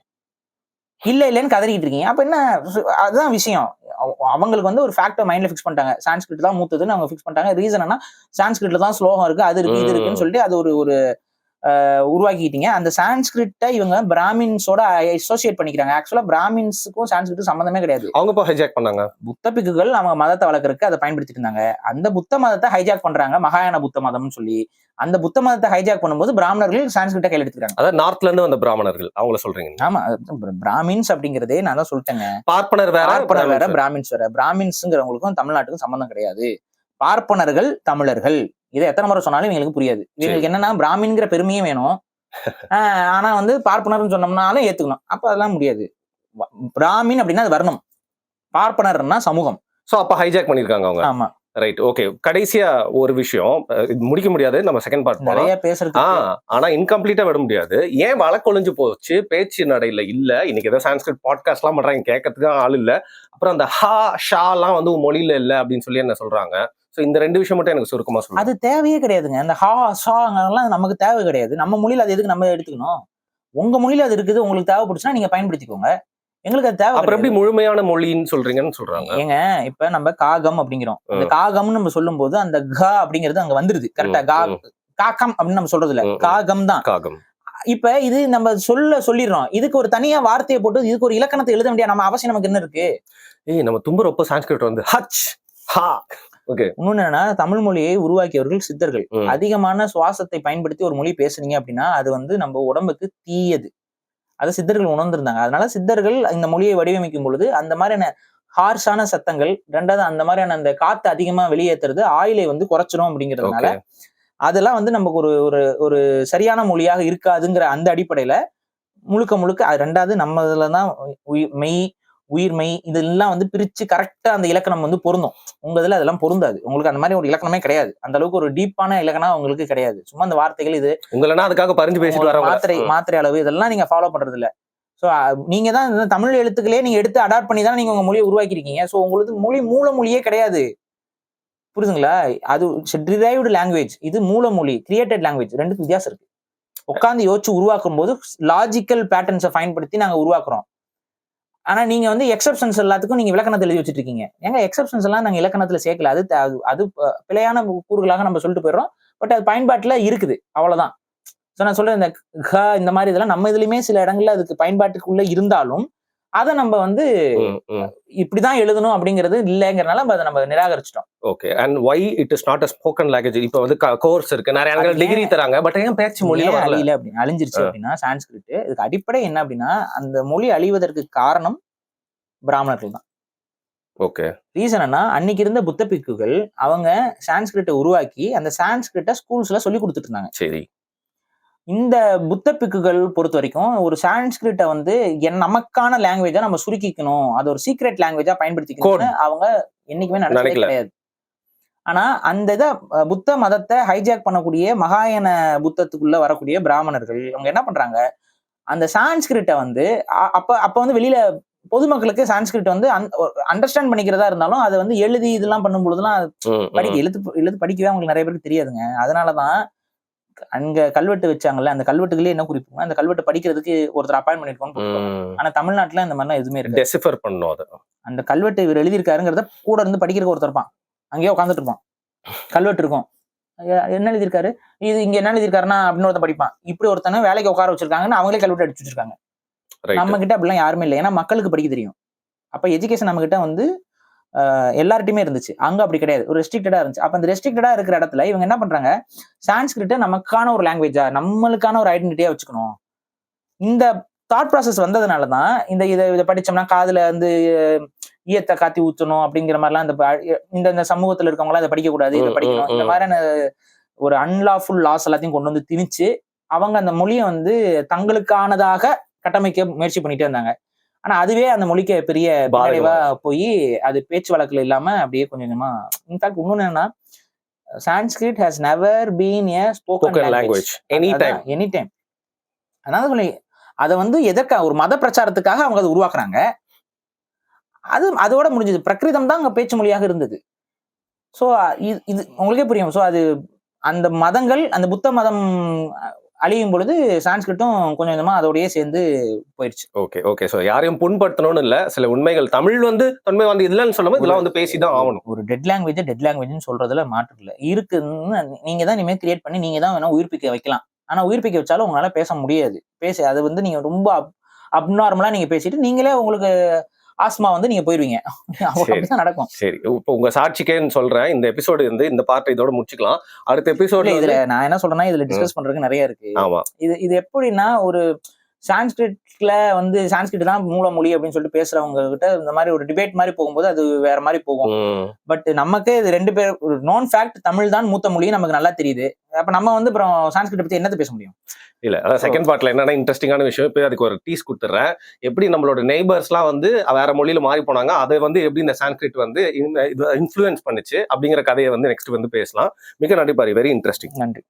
இல்லன்னு கதறிக்கிட்டு இருக்கீங்க. அப்ப என்ன, அதுதான் விஷயம். அவங்களுக்கு வந்து ஒரு ஃபேக்டர் மைண்ட்ல ஃபிக்ஸ் பண்ணிட்டாங்க. சான்ஸ்கிரிட் தான் மூத்ததுன்னு அவங்க ஃபிக்ஸ் பண்ணிட்டாங்க. ரீசன் என்ன, சான்ஸ்கிரிட்ல தான் ஸ்லோகம் இருக்கு, அது இருக்கு, இது இருக்குன்னு சொல்லிட்டு அது ஒரு உருவாக்கிட்டீங்க. அந்த சான்ஸ்கிரிட்டை இவங்க பிராமின்ஸோட அசோசியேட் பண்ணிக்கிறாங்க. ஆக்சுவலா பிராமின்ஸுக்கும் சான்ஸ்கிரிட்டும் சம்பந்தமே கிடையாது. அவங்க இப்போ ஹைஜாக் பண்ணாங்க. புத்த பிக்குகள் அவங்க மதத்தை வளர்க்கறதுக்கு அதை பயன்படுத்திட்டு இருந்தாங்க. அந்த புத்த மதத்தை ஹைஜாக் பண்றாங்க, மகாயான புத்த மதம்னு சொல்லி. அந்த புத்த மதத்தை ஹைஜாக் பண்ணும்போது பிராமணர்கள் சான்ஸ்கிரிட்டை கையில் எடுத்துக்கிறாங்க. அதாவது நார்த்ல இருந்து வந்த பிராமணர்கள் அவங்கள சொல்றீங்க? ஆமா, பிராமின்ஸ் அப்படிங்கறதே நான் தான் சொல்லிட்டேங்க. பார்ப்பனர் வேற பிராமின்ஸ் வேற. பிராமின்ஸ்ங்கிறவங்களுக்கும் தமிழ்நாட்டுக்கும் சம்பந்தம் கிடையாது. பார்ப்பனர்கள் தமிழர்கள். இதை எத்தனை முறை சொன்னாலும் இவங்களுக்கு புரியாது. இவங்களுக்கு என்னன்னா பிராமின்ங்கிற பெருமையே வேணும், ஆனா வந்து பார்ப்பனர்னு சொன்னோம்னாலும் ஏத்துக்கணும். அப்ப அதெல்லாம் முடியாது. பிராமின் அப்படின்னா அது வரணும், பார்ப்பனர்னா சமூகம். சோ அப்ப ஹைஜாக் பண்ணிருக்காங்க அவங்க. ஆமா, ரைட், ஓகே. கடைசியா ஒரு விஷயம், முடிக்க முடியாது, நம்ம செகண்ட் பார்ட் நிறைய பேசுறது. ஆனா இன்கம்ப்ளீட்டா விட முடியாது. ஏன் வழக்கொழிஞ்சு போச்சு, பேச்சு நடையில இல்ல. இன்னைக்கு ஏதோ சான்ஸ்கிரிட் பாட்காஸ்ட் எல்லாம் பண்றாங்க, கேட்கறதுக்கு ஆள் இல்ல. அப்புறம் அந்த ஹா ஷா எல்லாம் வந்து மொழியில இல்ல அப்படின்னு சொல்லி என்ன சொல்றாங்க. சோ இந்த ரெண்டு விஷயம் மட்டும் எனக்கு சுருக்கமா சொல்லுங்க. அது தேவையே கிடையாதுங்க. அந்த ஹா ஷா எல்லாம் நமக்கு தேவை கிடையாது. நம்ம மொழியில அது எதுக்கு நம்ம எடுத்துக்கணும்? உங்க மொழியில அது இருக்குது, உங்களுக்கு தேவைப்படுச்சுன்னா நீங்க பயன்படுத்திக்கோங்க. எங்களுக்கு அது தேவை. அப்புறம் எப்படி முழுமையான மொழின்னு சொல்றீங்கன்னு சொல்றாங்க. ஏங்க இப்ப நம்ம காகம் அப்படிங்கிறோம். அந்த காகம்னு நம்ம சொல்லும் போது அந்த க அப்படிங்கிறது அங்க வந்துருது. கரெக்டா? காக்கம் அப்படின்னு நம்ம சொல்றது இல்ல, காகம் தான். காகம். இப்ப இது நம்ம சொல்லிடுறோம். இதுக்கு ஒரு தனியா வார்த்தையை போட்டு இதுக்கு ஒரு இலக்கணத்தை எழுத வேண்டிய நம்ம அவசியம் நமக்கு என்ன இருக்கு? நம்ம தும்புறப்போ சான்ஸ்கிரிட் வந்து ஹச் ஹா. இன்னொன்னு என்னன்னா, தமிழ் மொழியை உருவாக்கியவர்கள் சித்தர்கள். அதிகமான சுவாசத்தை பயன்படுத்தி ஒரு மொழி பேசுனீங்க அப்படின்னா அது வந்து நம்ம உடம்புக்கு தீயது. அதை சித்தர்கள் உணர்ந்திருந்தாங்க. அதனால சித்தர்கள் இந்த மொழியை வடிவமைக்கும் பொழுது அந்த மாதிரியான ஹார்ஷான சத்தங்கள், ரெண்டாவது அந்த மாதிரியான அந்த காத்து அதிகமா வெளியேற்றுறது ஆயிலை வந்து குறைச்சிரும் அப்படிங்கிறதுனால அதெல்லாம் வந்து நமக்கு ஒரு சரியான மொழியாக இருக்காதுங்கிற அந்த அடிப்படையில முழுக்க ரெண்டாவது நம்ம இதுலதான் மெய் உயிர்மை இதெல்லாம் வந்து பிரிச்சு கரெக்டா அந்த இலக்கணம் வந்து பொருந்தும். உங்க இதுல அதெல்லாம் பொருந்தாது. உங்களுக்கு அந்த மாதிரி ஒரு இலக்கணமே கிடையாது. அந்த அளவுக்கு ஒரு டீப்பான இலக்கணம் உங்களுக்கு கிடையாது. சும்மா அந்த வார்த்தைகள் இது உங்களா அதுக்காக பறிஞ்சு பேசிட்டு வர மாத்திரை அளவு இதெல்லாம் நீங்க ஃபாலோ பண்றது இல்ல. சோ நீங்க தான் தமிழ் எழுத்துக்களே நீங்க எடுத்து அடாப்ட் பண்ணி தான் நீங்க உங்க மொழியை உருவாக்கிருக்கீங்க. சோ உங்களுக்கு மூல மொழியே கிடையாது. புரியுதுங்களா? அது டிரைவ்டு லாங்குவேஜ், இது மூல மொழி, கிரியேட்டட் லாங்குவேஜ். ரெண்டுக்கும் வித்தியாசம் இருக்கு. உட்காந்து யோசிச்சு உருவாக்கும் போது லாஜிக்கல் பேட்டர்ன்ஸை பயன்படுத்தி நாங்க உருவாக்குறோம். ஆனா நீங்க வந்து எக்ஸப்ஷன்ஸ் எல்லாத்துக்கும் நீங்க இலக்கணத்துல எழுதி வச்சுட்டு இருக்கீங்க. ஏங்க எக்ஸப்ஷன்ஸ் எல்லாம் நாங்க இலக்கணத்துல சேர்க்கல. அது பிழையான கூறுகளாக நம்ம சொல்லிட்டு போயிடுறோம். பட் அது பயன்பாட்டுல இருக்குது, அவ்வளவுதான். சோ நான் சொல்றேன், இந்த க இந்த மாதிரி இதெல்லாம் நம்ம இதுலயுமே சில இடங்கள்ல அதுக்கு பயன்பாட்டுக்குள்ள இருந்தாலும் அதை நம்ம வந்து இப்படிதான் எழுதணும் அப்படிங்கிறது இல்லைங்கிறனால அதை நம்ம நிராகரிச்சிட்டோம். Okay. And why it is not a spoken language? இப்போ வந்து கோர்ஸ் இருக்கு, நிறைய இடங்கள் டிகிரி தராங்க, பட் ஏன் பேச்சு மொழியில அழியல அப்படின்னு அழிஞ்சிருச்சு அப்படின்னா சான்ஸ்கிரிட். இதுக்கு அடிப்படை என்ன அப்படின்னா, அந்த மொழி அழிவதற்கு காரணம் பிராமணர்கள் தான். ஓகே. ரீசன் என்ன, அன்னைக்கு இருந்த புத்த பிக்குகள் அவங்க சான்ஸ்கிரிட்டை உருவாக்கி அந்த சான்ஸ்கிரிட்டை ஸ்கூல்ஸ்ல சொல்லி கொடுத்துட்டு இருந்தாங்க. சரி. இந்த புத்த பிக்குகள் பொறுத்த வரைக்கும் ஒரு சான்ஸ்கிரிட்டை வந்து நமக்கான லாங்குவேஜா நம்ம சுருக்கிக்கணும், அது ஒரு சீக்ரெட் லாங்குவேஜா பயன்படுத்திக்கணும்னு அவங்க என்னைக்குமே நடக்கவே கிடையாது. ஆனா அந்த இதை புத்த மதத்தை ஹைஜாக் பண்ணக்கூடிய மகாயன புத்தத்துக்குள்ள வரக்கூடிய பிராமணர்கள் அவங்க என்ன பண்றாங்க, அந்த சான்ஸ்கிரிட்டை வந்து அப்ப வந்து வெளியில பொதுமக்களுக்கு சான்ஸ்கிரிட் வந்து அண்டர்ஸ்டாண்ட் பண்ணிக்கிறதா இருந்தாலும் அதை வந்து எழுதி இதெல்லாம் பண்ணும் பொழுதுலாம் எழுத்து படிக்கவே அவங்களுக்கு நிறைய பேருக்கு தெரியாதுங்க. அதனாலதான் அங்க கல்வெட்டு வச்சாங்கல்ல, அந்த கல்வெட்டுகளே என்ன குறிப்புங்க, அந்த கல்வெட்டு படிக்கிறதுக்கு ஒருத்தர் அப்பாயின்ட் பண்ணிருக்கோம். ஆனா தமிழ்நாட்டுல இந்த மாதிரிலாம் எதுவுமே இருக்கு. அந்த கல்வெட்டு இவர் எழுதியிருக்காருங்கிறத கூட இருந்து படிக்கிறதுக்கு ஒருத்தர் இருப்பான், அங்கேயே உட்காந்துட்டு இருப்பான். கல்வெட்டு இருக்கும், என்ன எழுதியிருக்காரு, இது இங்க என்ன எழுதியிருக்காருன்னா அப்படின்னு ஒருத்தன் படிப்பான். இப்படி ஒருத்தனை வேலைக்கு உட்கார வச்சிருக்காங்கன்னு அவங்களே கல்வெட்டு அடிச்சு வச்சிருக்காங்க. நம்ம கிட்ட அப்படிலாம் யாருமே இல்லை, ஏன்னா மக்களுக்கு படிக்க தெரியும். அப்ப எஜுகேஷன் நம்ம கிட்ட வந்து எல்லார்ட்டையுமே இருந்துச்சு, அங்க அப்படி கிடையாது, ஒரு ரெஸ்ட்ரிக்டடா இருந்துச்சு. அப்ப அந்த ரெஸ்ட்ரிக்டடா இருக்கிற இடத்துல இவங்க என்ன பண்றாங்க, சான்ஸ்கிரிட்டை நமக்கான ஒரு லாங்குவேஜா, நம்மளுக்கான ஒரு ஐடென்டிட்டியா வச்சுக்கணும். இந்த தாட் ப்ராசஸ் வந்ததுனாலதான் இதை படிச்சோம்னா காதுல வந்து ஈயத்தை காத்தி ஊற்றணும் அப்படிங்கிற மாதிரிலாம் இந்த சமூகத்துல இருக்கவங்க எல்லாம் இதை படிக்க கூடாது, இதை படிக்கணும், இந்த மாதிரியான ஒரு அன்லாஃபுல் லாஸ் எல்லாத்தையும் கொண்டு வந்து திணிச்சு அவங்க அந்த மொழியை வந்து தங்களுக்கானதாக கட்டமைக்க முயற்சி பண்ணிட்டே இருந்தாங்க. ஆனா அதுவே அந்த மொழிக்கு பெரிய பாதிவா போய் அது பேச்சு வழக்குல இல்லாம அப்படியே கொஞ்சம் கொஞ்சமா. இன்ஃபேக்ட் இன்னொன்னு என்னன்னா, Sanskrit has never been a spoken language any time. அதனால சொல்லி அதை வந்து எதற்காக ஒரு மத பிரச்சாரத்துக்காக அவங்க அதை உருவாக்குறாங்க, அதோட முடிஞ்சது. பிரகிருதம் தான் அங்க பேச்சு மொழியாக இருந்தது. சோ இது உங்களுக்கே புரியும். சோ அது அந்த மதங்கள், அந்த புத்த மதம் அழியும் பொழுது சான்ஸ்கிரிட்டும் கொஞ்சம் கொஞ்சமா அதோடய சேர்ந்து போயிடுச்சு. Okay okay. சோ யாரையும் புண்படுத்தணும்னு இல்ல, சில உண்மைகள் தமிழ் வந்து தொன்மை வந்து இல்லைன்னு சொல்லாம இதெல்லாம் வந்து பேசிதான் ஆகணும். ஒரு டெட் லாங்குவேஜ்னு சொல்றதுல மாற்று இல்லை. இருக்குன்னு நீங்க தான் இனிமேல் கிரியேட் பண்ணி நீங்க தான் வேணா உயிர்ப்பிக்க வைக்கலாம். ஆனா உயிர்ப்பிக்க வச்சாலும் உங்களால பேச முடியாது. அது வந்து நீங்க ரொம்ப அப்நார்மலா நீங்க பேசிட்டு நீங்களே உங்களுக்கு ஆஸ்மா வந்து நீங்க போயிருவீங்க. நடக்கும். சரி, இப்போ உங்க சாட்சிக்கேன்னு சொல்றேன், இந்த எபிசோடு வந்து இந்த பார்ட் இதோட முடிச்சுக்கலாம். அடுத்த எபிசோட்ல இதுல நான் என்ன சொல்றேன்னா, இதுல டிஸ்கஸ் பண்றதுக்கு நிறைய இருக்கு. ஆமா. இது எப்படின்னா, ஒரு சான்ஸ்கிரிட்ல வந்து சான்ஸ்கிரிட் தான் மூல மொழி அப்படின்னு சொல்லிட்டு பேசுறவங்க கிட்ட இந்த மாதிரி ஒரு டிபேட் மாதிரி போகும்போது அது வேற மாதிரி போகும். பட் நமக்கு இது ரெண்டு பேர் நோன் ஃபேக்ட், தமிழ் தான் மூத்த மொழி நமக்கு நல்லா தெரியுது. அப்ப நம்ம வந்து அப்புறம் சான்ஸ்கிரிட் பத்தி என்னத்தை பேச முடியும்? இல்ல, அதான் செகண்ட் பார்ட்ல என்னன்னா இன்ட்ரெஸ்டிங்கான விஷயம். இப்போ அதுக்கு ஒரு டீஸ் கொடுத்துறேன். எப்படி நம்மளோட நெய்பர்ஸ்லாம் வந்து வேற மொழியில மாறி போனாங்க, அதை வந்து எப்படி இந்த சான்ஸ்கிரிட் வந்து இன்ஃப்ளூயன்ஸ் பண்ணுச்சு அப்படிங்கிற கதையை வந்து நெக்ஸ்ட் வந்து பேசலாம். மிக நன்றி பாரி, வெரி இன்ட்ரெஸ்டிங். நன்றி.